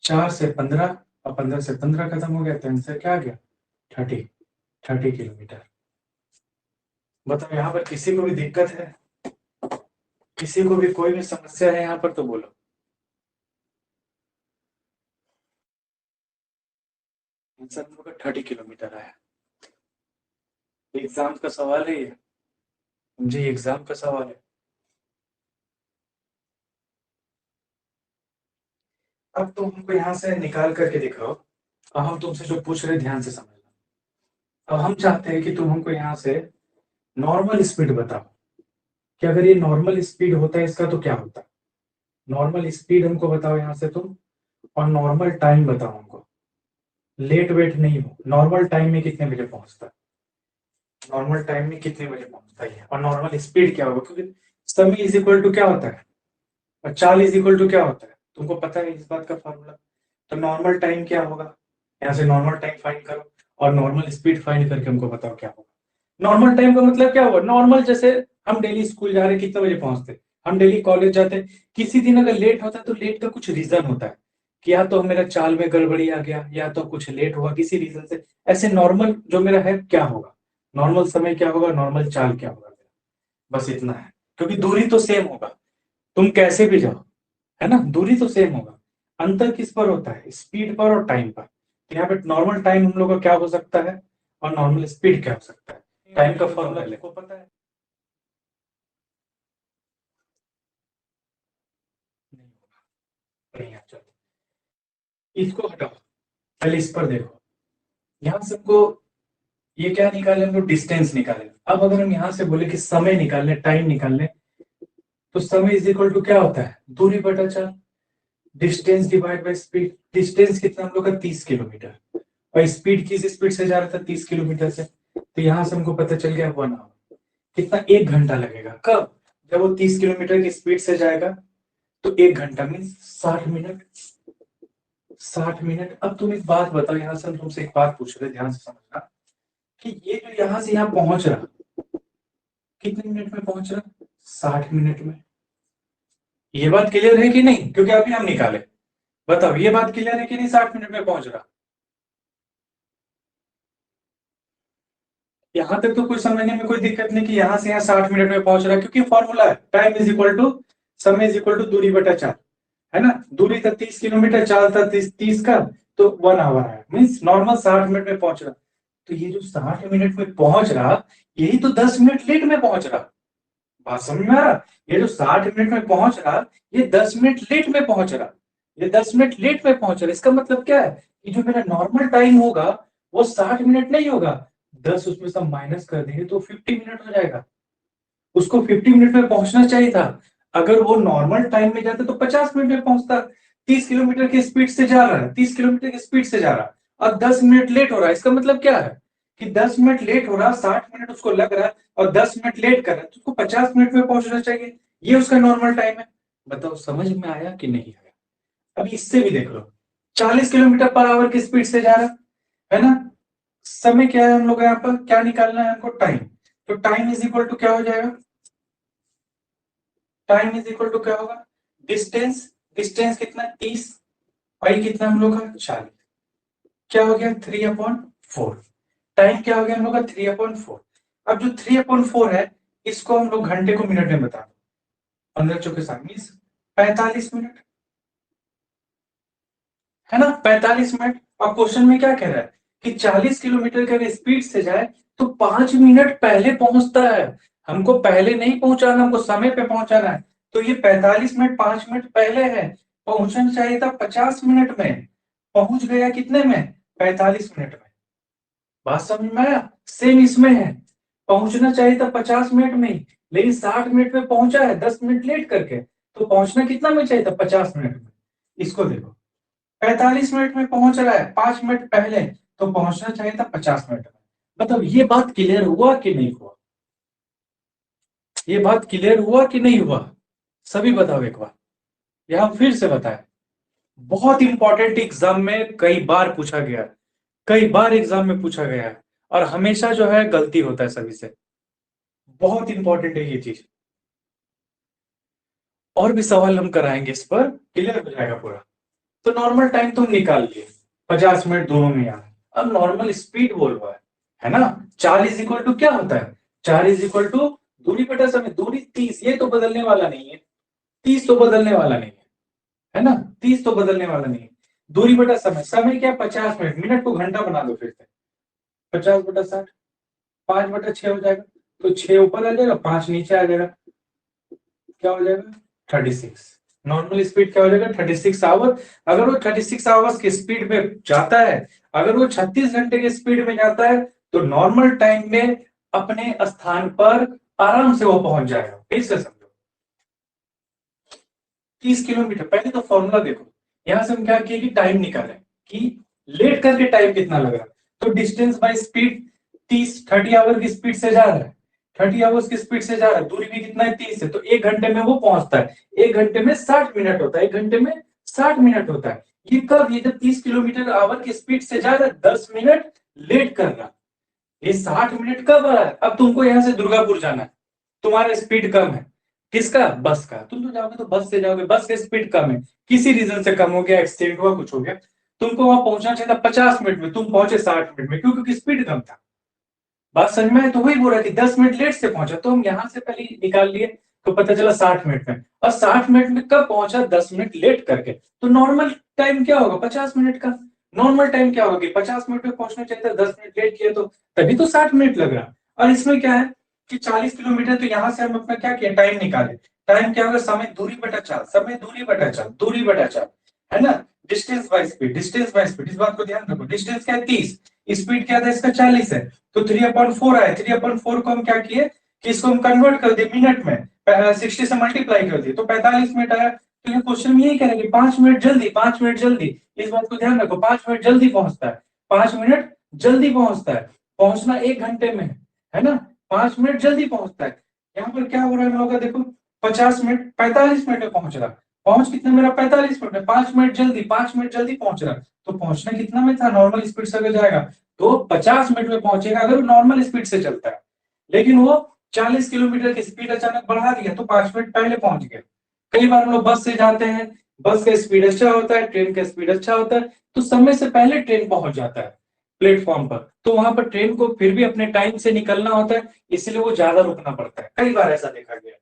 4 से 15 और 15 से 15 खत्म हो गया, तो आंसर क्या आ गया? 30 किलोमीटर। बताओ यहाँ पर किसी को भी दिक्कत है? किसी को भी कोई भी समस्या है यहाँ पर तो बोलो। आंसर हम लोग का 30 किलोमीटर आया। एग्जाम का सवाल है ये, मुझे एग्जाम का सवाल है। अब तुम हमको यहाँ से निकाल करके दिखाओ। अब हम तुमसे जो पूछ रहे ध्यान से समझना। अब हम चाहते हैं कि तुम हमको यहाँ से नॉर्मल स्पीड बताओ कि अगर ये नॉर्मल स्पीड होता है इसका तो क्या होता है। नॉर्मल स्पीड हमको बताओ यहाँ से तुम, और नॉर्मल टाइम बताओ हमको, लेट वेट नहीं हो, नॉर्मल टाइम में कितने बजे पहुंचता है, नॉर्मल टाइम में कितने बजे पहुंचता है, और नॉर्मल स्पीड क्या होगा, क्योंकि समय इज इक्वल टू क्या होता है और चाल इज इक्वल टू क्या होता है, तुमको पता है इस बात का फॉर्मूला। तो नॉर्मल टाइम क्या होगा, यहाँ से नॉर्मल टाइम फाइंड करो और नॉर्मल स्पीड फाइंड करके हमको बताओ क्या होगा। नॉर्मल टाइम का मतलब क्या हुआ, नॉर्मल जैसे हम डेली स्कूल जा रहे हैं कितने बजे पहुंचते, हम डेली कॉलेज जाते हैं, किसी दिन अगर लेट होता है तो लेट का कुछ रीजन होता है कि या तो मेरा चाल में गड़बड़ी आ गया या तो कुछ लेट हुआ किसी रीजन से। ऐसे नॉर्मल जो मेरा है क्या होगा, नॉर्मल समय क्या होगा, नॉर्मल चाल क्या होगा, बस इतना है। क्योंकि दूरी तो सेम होगा, तुम कैसे भी जाओ, है ना, दूरी तो सेम होगा। अंतर किस पर होता है, स्पीड पर और टाइम पर। तो यहाँ पे नॉर्मल टाइम हम लोग का क्या हो सकता है और नॉर्मल स्पीड क्या हो सकता है। टाइम का फॉर्मूला आपको पता है, नहीं होगा, नहीं, चलो इसको हटाओ, पहले इस पर देखो। यहाँ से हमको ये क्या निकाले, हमको डिस्टेंस निकाले। अब अगर हम यहाँ से बोले कि समय निकालने, टाइम निकालने, तो समय इज इक्वल टू क्या होता है, दूरी बटा चाल, distance divide by speed. Distance कितना हम लोग का 30 किलोमीटर, और स्पीड किस स्पीड से जा रहा था, 30 किलोमीटर से। तो यहां से हमको पता चल गया 1 आवर। कितना, 1 घंटा लगेगा। कब, जब वो 30 किलोमीटर की स्पीड से जाएगा तो 1 घंटा मीन 60 मिनट। 60 मिनट। अब तुम एक बात बताओ, यहां से हम तुमसे एक बात पूछ रहे, ध्यान से समझना, कि ये जो यहां से यहां पहुंच रहा, कितने मिनट में पहुंच रहा, 60 मिनट में। ये बात क्लियर है कि नहीं, क्योंकि अभी हम निकाले, बताओ ये बात क्लियर है कि नहीं, 60 मिनट में पहुंच रहा। यहां तक तो कुछ समझने में कोई दिक्कत नहीं कि यहां से यहां 60 मिनट में पहुंच रहा है, क्योंकि फॉर्मूला है टाइम इज इक्वल टू समय इज इक्वल टू दूरी बटा चाल, है ना। दूरी था 30 किलोमीटर, चाल था 30 का, तो 1 आवर है, मीन्स नॉर्मल 60 मिनट में पहुंच रहा। तो ये जो 60 मिनट में पहुंच रहा, यही तो 10 मिनट लेट में पहुंच रहा। बात समझ में आ रहा, ये जो 60 मिनट में पहुंच रहा, ये 10 मिनट लेट में पहुंच रहा, ये 10 मिनट लेट में पहुंच रहा। इसका मतलब क्या है कि जो मेरा नॉर्मल टाइम होगा वो 60 मिनट नहीं होगा, 10 उसमें से माइनस कर देंगे तो 50 मिनट हो जाएगा। उसको 50 मिनट में पहुंचना चाहिए था। अगर वो नॉर्मल टाइम में जाता तो 50 मिनट में पहुंचता। 30 किलोमीटर की स्पीड से जा रहा है, 30 किलोमीटर की स्पीड से जा रहा है, और 10 मिनट लेट हो रहा है। इसका मतलब क्या है कि 10 मिनट लेट हो रहा, 60 मिनट उसको लग रहा है, और 10 मिनट लेट कर रहा है, तो उसको 50 मिनट में पहुंचना चाहिए। ये उसका नॉर्मल टाइम है। बताओ समझ में आया कि नहीं आया। अभी इससे भी देख लो, 40 किलोमीटर पर आवर की स्पीड से जा रहा है ना। समय क्या है हम लोग यहाँ पर, क्या निकालना है हमको, टाइम। तो टाइम इज इक्वल टू क्या हो जाएगा, टाइम इज इक्वल टू क्या होगा, डिस्टेंस। डिस्टेंस कितना, 30, पाई कितना हम लोग का 40, क्या हो गया 3/4। टाइम क्या हो गया हम लोग का 3/4। अब जो 3/4 है, इसको हम लोग घंटे को मिनट में बता दो, 15 × 4 = 45 मिनट, है ना, 45 मिनट। और क्वेश्चन में क्या कह रहा है कि 40 किलोमीटर का अगर स्पीड से जाए तो 5 मिनट पहले पहुंचता है। हमको पहले नहीं पहुंचाना, हमको समय पे पहुंचाना है। तो ये 45 मिनट 5 मिनट पहले है, पहुंचना चाहिए था 50 मिनट में, पहुंच गया कितने में, 45 मिनट में। बात समझ में आया, सेम इसमें है, पहुंचना चाहिए था 50 मिनट में ही, लेकिन 60 मिनट में पहुंचा है 10 मिनट लेट करके। तो पहुंचना कितना में चाहिए था, 50 मिनट में। इसको देखो, 45 मिनट में पहुंच रहा है, 5 मिनट पहले, तो पहुंचना चाहिए था 50 मिनट में। मतलब ये बात क्लियर हुआ कि नहीं हुआ, ये बात क्लियर हुआ कि नहीं हुआ, सभी बताओ एक बार, यहां फिर से बताए। बहुत इंपॉर्टेंट एग्जाम में कई बार पूछा गया है, कई बार एग्जाम में पूछा गया है, और हमेशा जो है गलती होता है सभी से। बहुत इंपॉर्टेंट है ये चीज। और भी सवाल हम कराएंगे, इस पर क्लियर हो जाएगा पूरा। तो नॉर्मल टाइम तुम निकाल लिए, 50 मिनट दोनों में यार। अब नॉर्मल स्पीड बोल रहा है ना। 4 = क्या होता है, 4 = दूरी बटा समय। दूरी 30, ये तो बदलने वाला नहीं है, 30 तो बदलने वाला नहीं है ना, 30 तो बदलने वाला नहीं है। दूरी बटा समय, समय क्या, 50 मिनट, मिनट को घंटा बना दो फिर से, 50/60, 5/6 हो जाएगा। तो 6 ऊपर आ जाएगा, 5 नीचे आ जाएगा, क्या हो जाएगा 36। नॉर्मल स्पीड क्या हो जाएगा, 36 आवर। अगर वो 36 आवर्स की स्पीड में जाता है, अगर वो 36 घंटे की स्पीड में जाता है, तो नॉर्मल टाइम में अपने स्थान पर आराम से वो पहुंच जाएगा। फिर से समझो, 30 किलोमीटर, पहले तो फॉर्मूला देखो। यहां से हम क्या किए कि टाइम निकाले कि लेट करके टाइम कितना लग रहा है। तो डिस्टेंस बाय स्पीड, 30 की स्पीड से जा रहा है, 30 आवर्स की स्पीड से जा रहा है, दूरी भी कितना है 30 है, तो 1 घंटे में वो पहुंचता है। 1 घंटे में 60 मिनट होता है, 1 घंटे में 60 मिनट होता है। ये कब, ये जब 30 किलोमीटर आवर की स्पीड से जा रहा है, 10 मिनट लेट कर रहा, ये 60 मिनट कब आ रहा है। अब तुमको यहाँ से दुर्गापुर जाना है, तुम्हारा स्पीड कम है, किसका, बस का, तुम तो जाओगे तो बस से जाओगे, बस का स्पीड कम है, किसी रीजन से कम हो गया, एक्सीडेंट हुआ, कुछ हो गया, तुमको वहां पहुंचना चाहिए था 50 मिनट में, तुम पहुंचे 60 मिनट में, क्योंकि स्पीड कम था। बात समझ में है? तो वही बोल रहा कि 10 मिनट लेट से पहुंचा, तो हम यहाँ से पहले निकाल लिए, तो पता चला 60 मिनट में, और 60 मिनट में कब पहुंचा, 10 मिनट लेट करके, तो नॉर्मल टाइम क्या होगा, 50 मिनट का। नॉर्मल टाइम क्या होगा कि 50 मिनट में पहुंचना चाहिए था, 10 मिनट लेट किया, तो तभी तो 60 मिनट लग रहा। और इसमें क्या है कि 40 किलोमीटर, तो यहाँ से हम अपना क्या किया, टाइम निकाले, टाइम क्या होगा, समय दूरी बटा चाल, समय दूरी बटा चाल, दूरी बटा चाल, है ना, distance by speed, distance by speed, इस बात को ध्यान रखो, डिस्टेंस क्या है 30, स्पीड क्या था इसका 40 है, तो 3/4 आया, 3/4 को हम क्या किए कि इसको हम कन्वर्ट कर दिए मिनट में, 60 से मल्टीप्लाई कर दिए, तो 45 मिनट आया। तो ये क्वेश्चन में यही कह रहे हैं कि 5 मिनट जल्दी, 5 मिनट जल्दी, इस बात को ध्यान रखो, 5 मिनट जल्दी पहुंचता है, 5 मिनट जल्दी पहुंचता है, पहुंचना 1 घंटे में है ना, 5 मिनट जल्दी पहुंचता है। यहाँ पर क्या हो रहा है हम लोग का, देखो 50 मिनट 45 मिनट में पहुंच रहा, पहुंच कितने मेरा 45 मिनट में, 5 मिनट जल्दी, 5 मिनट जल्दी पहुंच रहा, तो पहुंचना कितना में था, नॉर्मल स्पीड से अगर जाएगा तो 50 मिनट में पहुंचेगा अगर वो नॉर्मल स्पीड से चलता है, लेकिन वो 40 किलोमीटर की स्पीड अचानक बढ़ा दिया तो 5 मिनट पहले पहुंच गया। कई बार हम लोग बस से जाते हैं, बस का स्पीड अच्छा होता है, ट्रेन का स्पीड अच्छा होता है, तो समय से पहले ट्रेन पहुंच जाता है प्लेटफॉर्म पर, तो वहां पर ट्रेन को फिर भी अपने टाइम से निकलना होता है, इसलिए वो ज्यादा रुकना पड़ता है, कई बार ऐसा देखा गया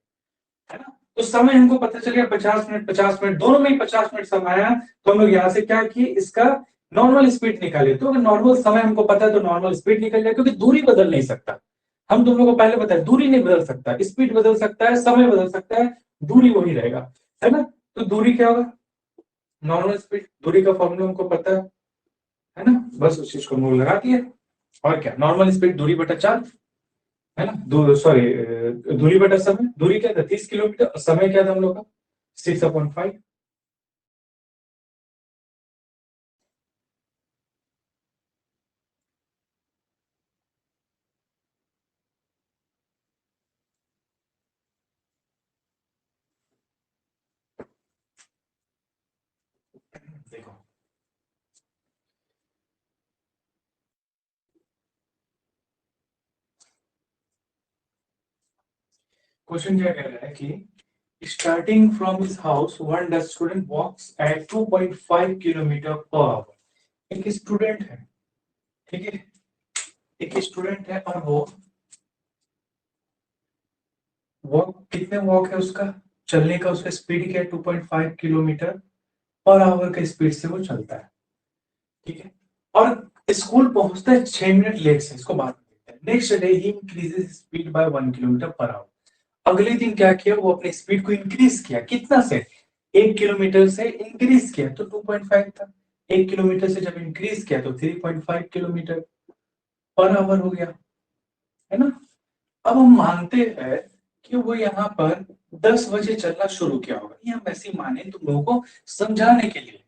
है ना। तो समय हमको पता चल गया 50 मिनट, 50 मिनट दोनों में ही 50 मिनट समय आया, तो हम लोग यहाँ से क्या किए, इसका नॉर्मल स्पीड निकाले, तो अगर नॉर्मल समय हमको पता है तो नॉर्मल स्पीड निकल जाए, क्योंकि दूरी बदल नहीं सकता, हम तुम लोगों को पहले बताया दूरी नहीं बदल सकता, स्पीड बदल सकता है, समय बदल सकता है, दूरी वही रहेगा, है ना। तो दूरी क्या होगा, नॉर्मल स्पीड, दूरी का फॉर्मूला हमको पता है ना, बस उस चीज को मूल लगा दिए, और क्या, नॉर्मल स्पीड दूरी बटा चाल, है ना, सॉरी, दूरी बटा समय, दूरी क्या था 30 किलोमीटर, और समय क्या था हम लोग का 6/5। देखो क्वेश्चन क्या कह रहा है कि starting from his house one the student walks at 2.5 kilometre per hour. एक स्टूडेंट है, ठीक है, एक स्टूडेंट है, और वो वॉक, कितने वॉक है उसका, चलने का उसका स्पीड क्या है 2.5 किलोमीटर पर आवर के स्पीड से वो चलता है, ठीक है, और स्कूल पहुंचता है 6 मिनट लेट से, इसको बात करते हैं। Next day he increases speed bye 1 kilometre per our. अगले दिन क्या किया, वो अपने स्पीड को इंक्रीज किया, कितना से, 1 किलोमीटर से इंक्रीज किया, तो 2.5 था, 1 किलोमीटर से जब इंक्रीज किया तो 3.5 किलोमीटर पर आवर हो गया, है ना। अब हम मानते हैं कि वो यहाँ पर 10 बजे चलना शुरू किया होगा, ये हम ऐसे ही माने तुम लोगों को समझाने के लिए,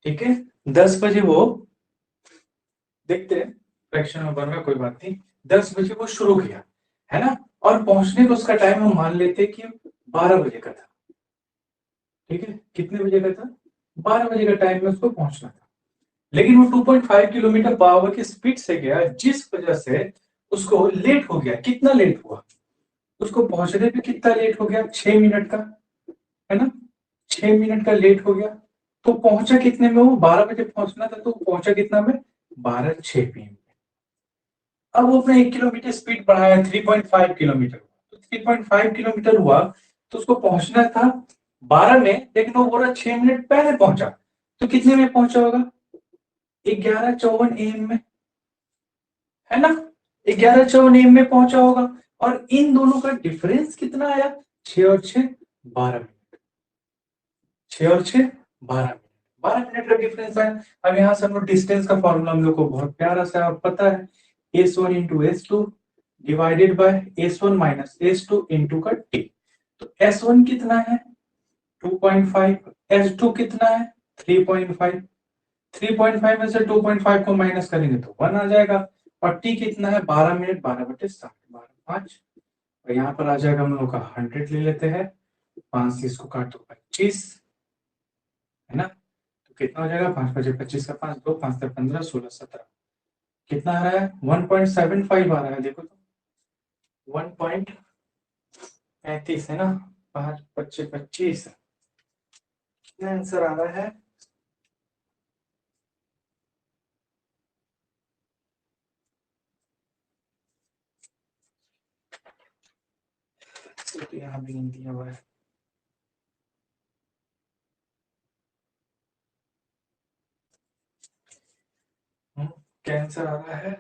ठीक है। 10 बजे वो, देखते हैं फ्रैक्शन में बन रहा, कोई बात नहीं, 10 बजे वो शुरू किया, है ना, और पहुंचने का उसका टाइम हम मान लेते कि 12 बजे का था, ठीक है, कितने बजे का था, 12 बजे का टाइम में उसको पहुंचना था, लेकिन वो 2.5 किलोमीटर पर आवर की स्पीड से गया, जिस वजह से उसको लेट हो गया, कितना लेट हुआ, उसको पहुंचने पे कितना लेट हो गया, 6 मिनट का, है ना, 6 मिनट का लेट हो गया, तो पहुंचा कितने में, वो 12 बजे पहुंचना था, तो पहुंचा कितना में, 12:06 PM। अब वो अपना 1 किलोमीटर स्पीड बढ़ाया, 3.5 किलोमीटर, तो 3.5 किलोमीटर हुआ, तो उसको पहुंचना था 12 में, लेकिन वो बोला 6 मिनट पहले पहुंचा, तो कितने में पहुंचा होगा, 11:54 AM में, है ना, 11:54 AM में पहुंचा होगा, और इन दोनों का डिफरेंस कितना आया, 6 और 6 12 मिनट, 6 और 6 12 मिनट, 12 मिनट का डिफरेंस आया। अब यहाँ से हम लोग डिस्टेंस का फॉर्मूला हम लोग को बहुत प्यारा सा पता है, S1 into S2 divided by S1 minus S2 into का T, तो S1 कितना है 2.5, S2 कितना है 3.5, 3.5 में से 2.5 को माइनस करेंगे तो 1 आ जाएगा, और T कितना है 12 मिनट, 12/60, 12/5, और यहाँ पर आ जाएगा हम लोग का 100 ले लेते हैं, 5 से इसको काटो 25, है ना, तो कितना हो जाएगा, 5 5 25 का 5 2 5 15 16 17, कितना आ रहा है 1.75 आ रहा है, देखो तो 1.35 है ना, 5 25 25, कितना आंसर आ रहा है, तो यहाँ भी नहीं दिया हुआ है, क्या आंसर आ रहा है,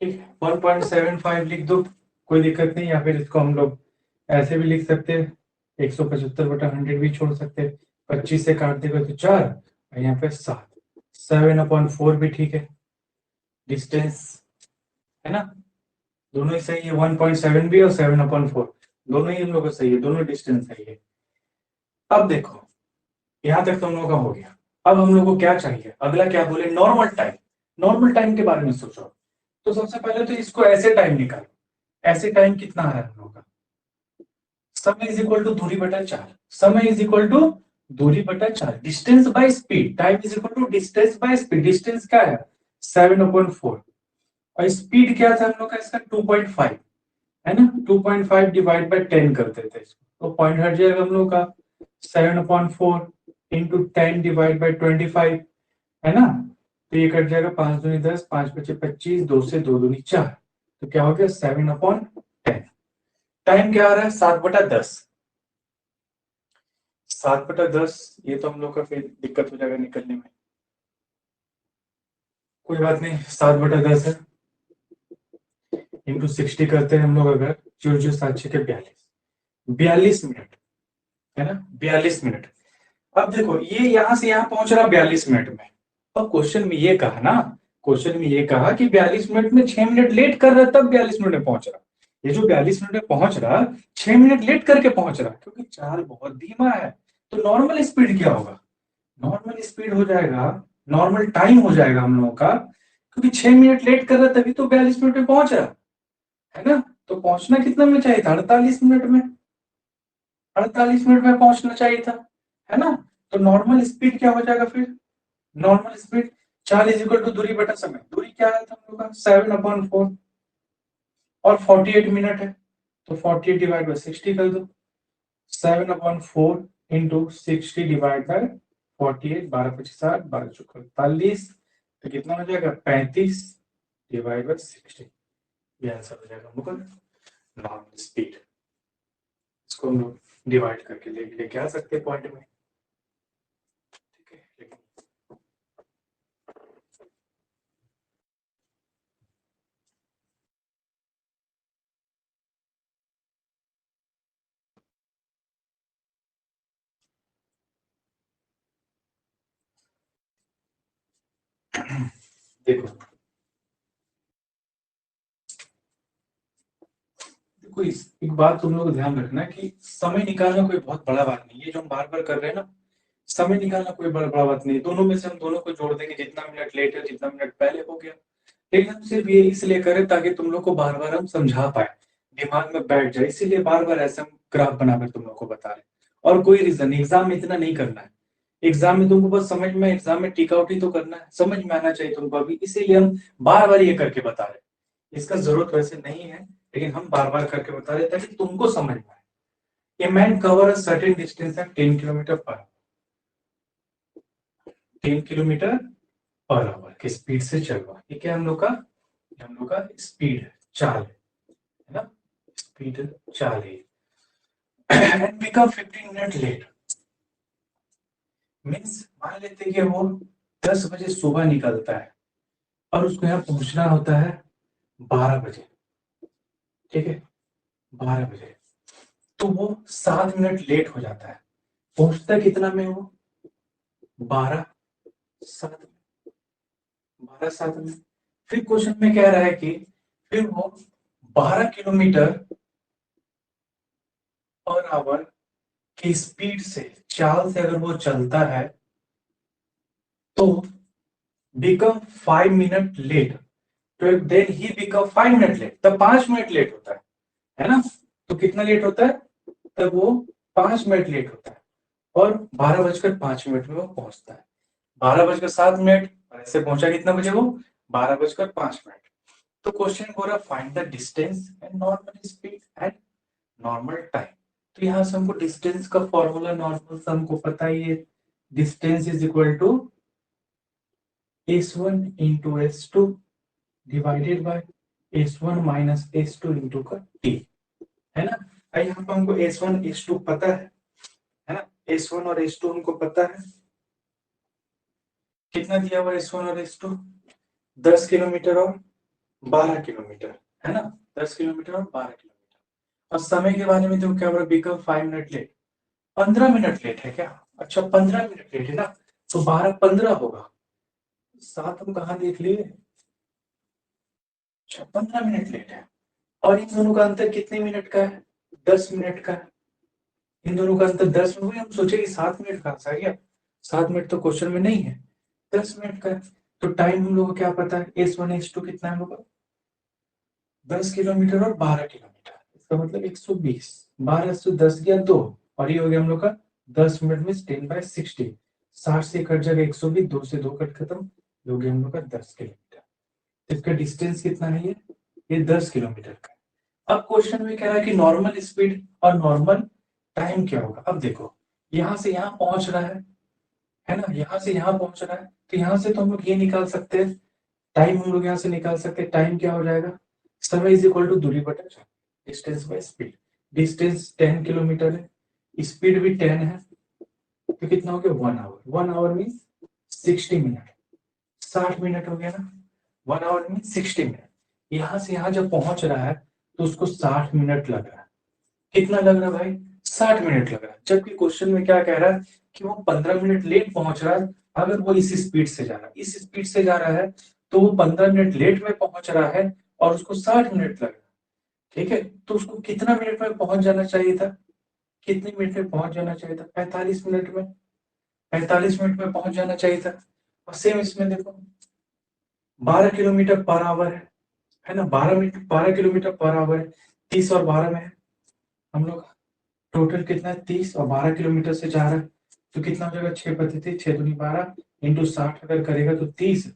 ठीक है 1.75 लिख दो, कोई दिक्कत नहीं, या फिर इसको हम लोग ऐसे भी लिख सकते हैं, 175/100 भी छोड़ सकते हैं, 25 से काट देगा तो 4 और यहाँ पे 7, 7/4 भी ठीक है, डिस्टेंस है ना, दोनों ही सही है, 1.7 भी और 7/4 दोनों ही हम लोग का सही है, दोनों डिस्टेंस सही है। अब देखो यहां तक तो हम लोग का हो गया, अब हम लोग को क्या चाहिए, अगला क्या बोले, नॉर्मल टाइम, नॉर्मल टाइम के बारे में सोचो। तो सबसे पहले तो इसको ऐसे टाइम निकालो, ऐसे टाइम कितना आ रहा है हम लोग का, समय इज इक्वल टू दूरी बटा 4, समय इज इक्वल टू दूरी बटा 4, distance by speed, time is equal to distance by speed, distance क्या है 7/4 और स्पीड क्या था हम लोग का इसका 2.5 है ना, 2.5 डिवाइड बाय 10 करते थे इसको, तो पॉइंट हट जाएगा हम लोग का 7/4 इंटू 10 डिवाइड बाय 25 है ना, तो ये कट जाएगा 5 दूनी 10 5 5 25, 2 से 2 दूनी 4, तो क्या हो गया 7/10, टाइम क्या आ रहा है 7/10, 7/10, ये तो हम लोग का फिर दिक्कत हो जाएगा निकलने में, कोई बात नहीं, 7/10 है इंटू 60 करते हैं हम लोग, अगर 0 0 7 6 के 42 मिनट है ना, 42 मिनट। अब देखो ये यहां से यहां पहुंच रहा 42 मिनट में, और क्वेश्चन में ये कहा ना, क्वेश्चन में ये कहा कि 42 मिनट में 6 मिनट लेट कर रहा है, तब 42 मिनट में पहुंच रहा, ये जो 42 मिनट में पहुंच रहा 6 मिनट लेट करके पहुंच रहा, क्योंकि चाल बहुत धीमा है, तो नॉर्मल स्पीड क्या होगा, नॉर्मल स्पीड हो जाएगा, नॉर्मल टाइम हो जाएगा हम लोगों का, क्योंकि 6 मिनट लेट कर रहा तभी तो 42 मिनट में पहुंच रहा है ना, तो पहुंचना कितना में चाहिए था 48 मिनट में, 48 मिनट में पहुंचना चाहिए था, है ना, तो नॉर्मल स्पीड क्या हो जाएगा फिर, normal speed 4 is equal to दूरी बटा समय, दूरी क्या है हम लोग का 7/4 और 48 मिनट है, तो 48 डिवाइड बाय 60 कर दो, 7/4 इंटू 60 डिवाइड बाय 48, 12 25 60, 12 चौक 48, तो कितना हो जाएगा 35 डिवाइड बाय 60, ये आंसर हो जाएगा हम लोग का नॉर्मल स्पीड। इसको हम लोग डिवाइड करके लेके आ सकते हैं पॉइंट में, ठीक है, लेकिन देखो देखो एक बात तुम लोग को ध्यान रखना कि समय निकालना कोई बहुत बड़ा बात नहीं है, जो हम बार बार कर रहे हैं ना, समय निकालना कोई बड़ा बात नहीं, दोनों में से हम दोनों को जोड़ देंगे, जितना मिनट लेट है जितना मिनट पहले हो गया, लेकिन हम सिर्फ ये इसलिए करें ताकि तुम लोग को बार बार हम समझा पाए, दिमाग में बैठ जाए, इसीलिए बार बार ऐसे हम ग्राफ बनाकर तुम लोग को बता रहे, और कोई रीजन, एग्जाम में इतना नहीं करना है, एग्जाम में तुमको बस समझ में, एग्जाम में टिक आउट ही तो करना है, समझ में आना चाहिए तुमको अभी, इसीलिए हम बार बार ये करके बता रहे, इसका जरूरत वैसे नहीं है, लेकिन हम बार बार करके बता रहे ताकि तुमको समझ में आए। A man cover a certain distance at 10 kilometre per 10 kilometre per our की स्पीड से चल रहा, ये क्या हम लोग का, हम लोग का स्पीड है, चाल है ना, स्पीड चाल है, and become 15 minute late, means मान लेते हैं कि वो 10 बजे सुबह निकलता है और उसको यहाँ पहुंचना होता है 12 बजे, ठीक है 12 बजे, तो वो 7 मिनट लेट हो जाता है, पहुंचता कितना में वो 12:07 में, 12:07 में, फिर क्वेश्चन में कह रहा है कि फिर वो 12 किलोमीटर पर आवर की स्पीड से, चाल से अगर वो चलता है तो बिकम 5 मिनट लेट, तो then he become 5 minute late, तब 5 मिनट लेट होता है ना, तो कितना लेट होता है तब वो 5 मिनट लेट होता है और 12:05 में वो पहुंचता है। 12:07 और ऐसे पहुंचा कितना बजे वो 12:05। तो क्वेश्चन बोल रहा find the distance and normal speed and normal time. तो यहाँ से हमको डिस्टेंस का फॉर्मूला नॉर्मल से हमको पता ही है, distance is equal to s1 into s2 divided by s1 minus s2 into का t, है ना। यहाँ पर हमको s1 s2 पता है ना, s1 और s2 हमको पता है। कितना दिया हुआ s1 और s2, 10 किलोमीटर और 12 किलोमीटर, है ना, 10 किलोमीटर और 12 किलोमीटर। और समय के बारे में तो क्या बोला, become 5 minute late, 15 minute late है क्या? अच्छा 15 मिनट लेट है ना, तो 12:15 होगा। 7 हम कहाँ देख लिए? अच्छा 15 मिनट लेट है। और इन दोनों का अंतर कितने मिनट का है? 10 मिनट का है। इन दोनों का अंतर 10 मिनट, हम सोचे कि 7 मिनट का आंसर गया, 7 मिनट तो क्वेश्चन में नहीं है, 10 मिनट का है। तो टाइम हम लोग को क्या पता है, s1 s2 कितना है हम लोग का, 10 किलोमीटर और 12 किलोमीटर, इसका मतलब 120, 12 से 10 गया 2, और ये हो गया हम लोग का 10 मिनट में 10/60, 60 से कट जाएगा 120, 2 से 2 कट खत्म, ये हो गया हम लोग का 10 किलोमीटर। इसका डिस्टेंस कितना है, ये 10 किलोमीटर का। अब क्वेश्चन में कह रहा है कि नॉर्मल स्पीड और नॉर्मल टाइम क्या होगा। अब देखो यहां से यहां पहुंच रहा है ना, यहां से यहां पहुंच रहा है, तो यहां से तो हम लोग ये निकाल सकते हैं, टाइम हम लोग यहां से निकाल सकते हैं। टाइम क्या हो जाएगा, समय इज इक्वल टू दूरी बटा चार, distance by speed. Distance 10 kilometre है, स्पीड भी 10 है, तो कितना हो गया 1 hour. 1 hour mean 60 minute, 60 minute हो गया ना, 1 आवर मीन 60 मिनट। यहां से यहां जब पहुंच रहा है तो उसको 60 मिनट लग रहा है। कितना लग रहा है भाई, 60 मिनट लग रहा है। जबकि क्वेश्चन में क्या कह रहा है कि वो 15 मिनट लेट पहुंच रहा है। अगर वो इस स्पीड से जा रहा है, इस स्पीड से जा रहा है, तो वो 15 मिनट लेट में पहुंच रहा है और उसको 60 मिनट लग रहा है। ठीक है, तो उसको कितना मिनट में पहुंच जाना चाहिए था, कितने मिनट में पहुंच जाना चाहिए था, 45 मिनट में, 45 मिनट में पहुंच जाना चाहिए था। और सेम इसमें देखो 12 किलोमीटर पर आवर है ना, 12 किलोमीटर पर आवर है, 30 और 12 में है हम लोग, टोटल कितना है 30, और 12 किलोमीटर से जा रहा है, तो कितना हो जाएगा 6 6 दूनी 12 इंटू 60 अगर करेगा तो 30,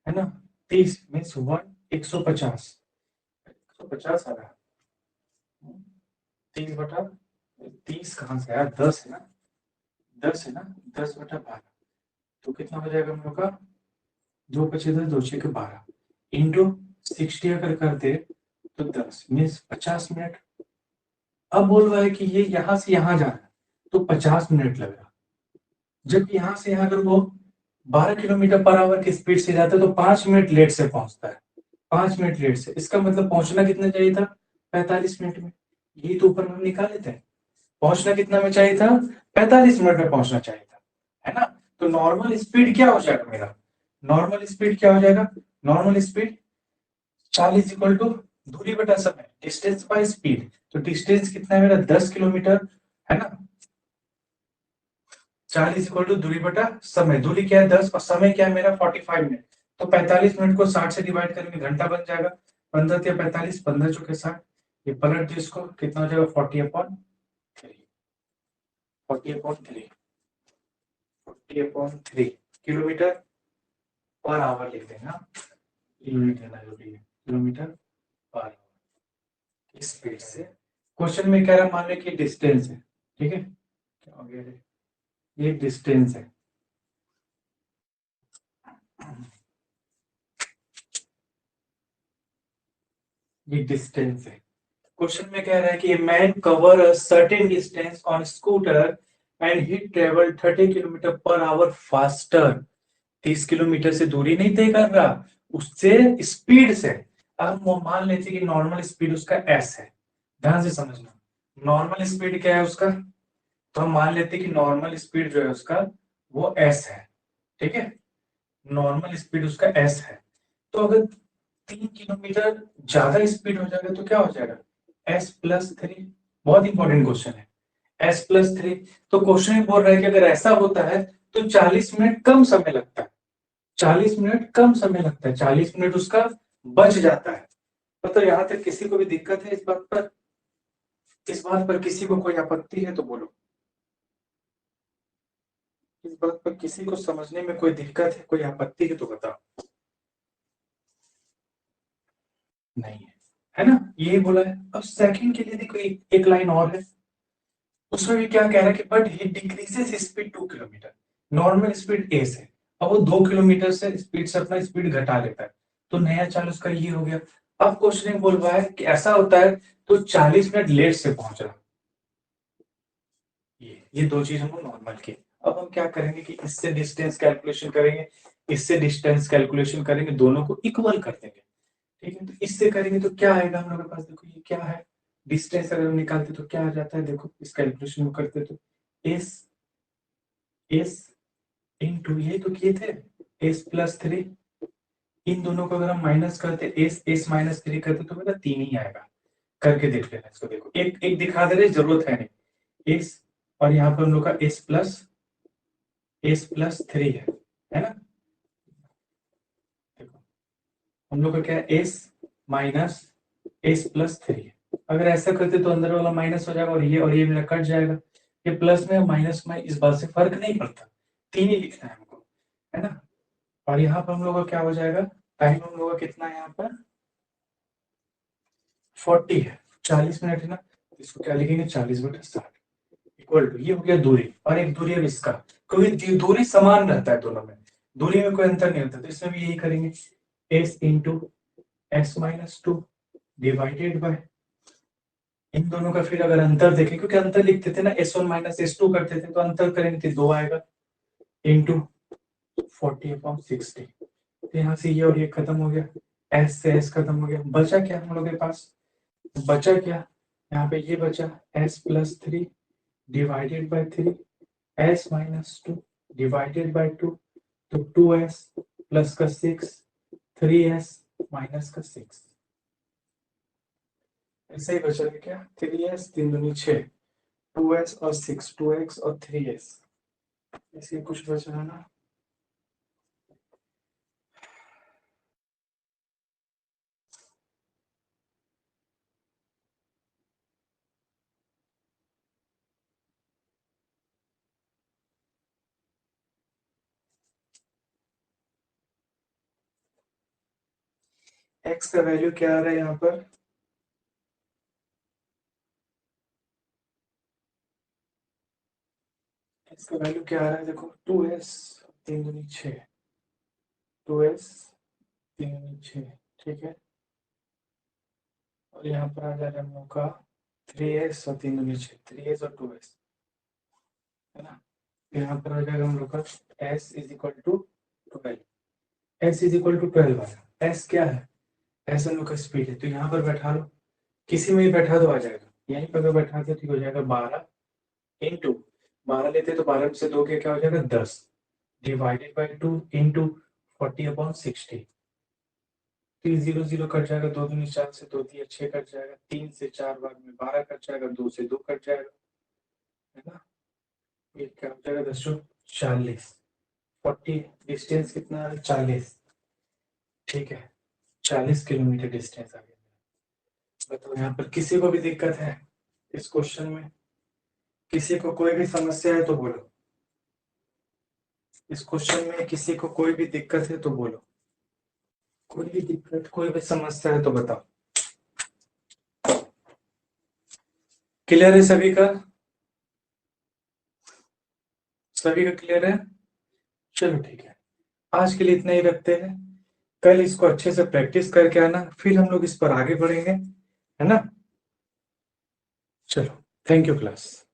है ना, 30 मीन्स 150, 150 आ रहा है। 30/30 कहाँ से आया, 10 है ना, 10 है ना, 10/12, तो कितना हो जाएगा हम लोग का, 2×5 = 10, 2×6 = 12 इंटू 60 अगर करते तो 10 मीन्स 50 मिनट। अब बोल रहा है कि ये यहां से यहां जा रहा है तो 50 मिनट लग रहा, जबकि यहां से यहां अगर वो 12 किलोमीटर पर आवर की स्पीड से जाता है तो 5 मिनट लेट से पहुंचता है, 5 मिनट लेट से। इसका मतलब पहुंचना कितना चाहिए था, 45 मिनट में। यही तो ऊपर हम निकाल लेते हैं, पहुंचना कितना में चाहिए था, 45 मिनट में पहुंचना चाहिए था, है ना। तो नॉर्मल स्पीड क्या हो जाएगा मेरा, नॉर्मल स्पीड क्या हो जाएगा, नॉर्मल स्पीड 40 इक्वल टू दूरी बटा समय, डिस्टेंस बाय स्पीड। तो डिस्टेंस कितना है मेरा 10 किलोमीटर, है ना, 40 इक्वल टू दूरी बटा समय, दूरी क्या है 10 और समय क्या है मेरा 45 मिनट। तो 45 मिनट को 60 से डिवाइड करेंगे घंटा बन जाएगा, 15 या 45, 15 चौके 60, ये पलट दो इसको, कितना हो जाएगा 40/3, 40/3, 40/3 किलोमीटर पर आवर लिख देंगे, यूनिट लेना जरूरी है, किलोमीटर पर आवर स्पीड से। क्वेश्चन में कह रहा है मान लो कि डिस्टेंस है, ठीक है, क्या हो गया ये डिस्टेंस है, ये डिस्टेंस है। क्वेश्चन में कह रहा है कि man cover a certain distance on scooter and he travel 30 kilometre per our faster. 30 kilometre से दूरी नहीं तय कर रहा, उससे स्पीड से। अब वो मान लेते कि नॉर्मल स्पीड उसका एस है, ध्यान से समझना, नॉर्मल स्पीड क्या है उसका, तो हम मान लेते कि नॉर्मल स्पीड जो है उसका वो एस है, ठीक है, नॉर्मल स्पीड उसका एस है। तो अगर 3 किलोमीटर ज्यादा स्पीड हो जाएगा तो क्या हो जाएगा, s+3, बहुत इंपॉर्टेंट क्वेश्चन है, s+3। तो क्वेश्चन में बोल रहा है कि अगर ऐसा होता है तो 40 मिनट कम समय लगता है, 40 मिनट कम समय लगता है, 40 मिनट उसका बच जाता है। तो यहाँ तक किसी को भी दिक्कत है इस बात पर, इस बात पर किसी को कोई आपत्ति है तो बोलो। इस बात पर किसी को समझने में कोई दिक्कत है, कोई आपत्ति है तो बताओ। नहीं है ना, यही बोला है। अब सेकंड के लिए देखो एक लाइन और है, उसमें भी क्या कह रहा है कि but he decreases speed 2 kilometre, normal speed A से, अब वो 2 किलोमीटर से स्पीड से अपना स्पीड घटा लेता है, तो नया चाल उसका ये हो गया। अब क्वेश्चन बोल रहा है कि ऐसा होता है तो 40 मिनट लेट से पहुंच रहा, ये दो चीज हम नॉर्मल की। अब हम क्या करेंगे कि इससे डिस्टेंस कैलकुलेशन करेंगे, इससे डिस्टेंस कैलकुलेशन करेंगे, दोनों को इक्वल कर देंगे। ठीक है, तो इससे करेंगे तो क्या आएगा हम लोग के पास, देखो ये क्या है, डिस्टेंस अगर हम निकालते तो क्या आ जाता है, देखो इस कैलकुलेशन को करते तो एस एस इंटू ये तो किए थे S+3, इन दोनों को अगर हम माइनस करते S-3 करते तो मेरा 3 ही आएगा। करके देख लेना इसको, देखो एक एक दिखा दे रहे, जरूरत है नहीं S, और यहाँ पर हम लोग का S+3 है ना। देखो हम लोग का क्या है S-3, अगर ऐसा करते तो अंदर वाला माइनस हो जाएगा और ये मेरा कट जाएगा, ये प्लस में माइनस में इस बात से फर्क नहीं पड़ता, 3 ही लिखना है हमको, है ना। और यहाँ पर हम लोग का क्या हो जाएगा, टाइम हम लोग का कितना है यहाँ पर 40 है, 40 मिनट है ना, इसको क्या लिखेंगे 40/60 इक्वल टू, ये हो गया दूरी, और एक दूरी अब इसका, क्योंकि दूरी समान रहता है दोनों में, दूरी में कोई अंतर नहीं होता, तो इसमें भी यही करेंगे S × S-2 डिवाइडेड बाय, इन दोनों का फिर अगर अंतर देखें, क्योंकि अंतर लिखते थे ना S1 - S2 करते थे, तो अंतर करेंगे तो 2 आएगा इंटू 40/60, तो यहाँ से ये और ये खत्म हो गया, S से S खत्म हो गया, बचा क्या हम लोग के पास, बचा क्या यहाँ पे, ये बचा S+3 divided by 3, S - 2 divided by 2, तो 2S प्लस का 6, 3S माइनस का 6, ऐसे ही बचा क्या 3S 3 दूनी 6, 2S और 6, 2x और 3S, ऐसे कुछ बचा है ना। x का वैल्यू क्या आ रहा है यहाँ पर, x का वैल्यू क्या आ रहा है, देखो 2S 3 दूनी 6, 2S 3 दूनी 6, ठीक है, और यहाँ पर आ जा रहा है हम लोग का 3S और 3 दूनी 6, 3S और 2S, है ना। यहाँ पर आ जाएगा हम लोग का S = 12, S = 12 आया, S क्या है, S हम लोग का स्पीड है, तो यहाँ पर बैठा लो, किसी में भी बैठा दो आ जाएगा, यहीं पर अगर बैठा दो तो हो जाएगा 12 इंटू 12 लेते तो 12 में से 2 क्या हो जाएगा 10 डिवाइडेड बाय 2 इंटू 40/60, 3 0 0 कट जाएगा, 2 दूनी 4 से 2 दिया 6 कट जाएगा, 3 से 4 भाग में 12 कट जाएगा, 2 से 2 कट जाएगा, है ना, ये क्या हो जाएगा 10/40, 40 डिस्टेंस कितना है 40, ठीक है, 40 किलोमीटर डिस्टेंस आ गया। बताओ यहाँ पर किसी को भी दिक्कत है इस क्वेश्चन में, किसी को कोई भी समस्या है तो बोलो, इस क्वेश्चन में किसी को कोई भी दिक्कत है तो बोलो, कोई भी दिक्कत कोई भी समस्या है तो बताओ। क्लियर है सभी का, सभी का क्लियर है, चलो ठीक है, आज के लिए इतना ही रखते हैं, कल इसको अच्छे से प्रैक्टिस करके आना, फिर हम लोग इस पर आगे बढ़ेंगे, है ना। चलो, थैंक यू क्लास।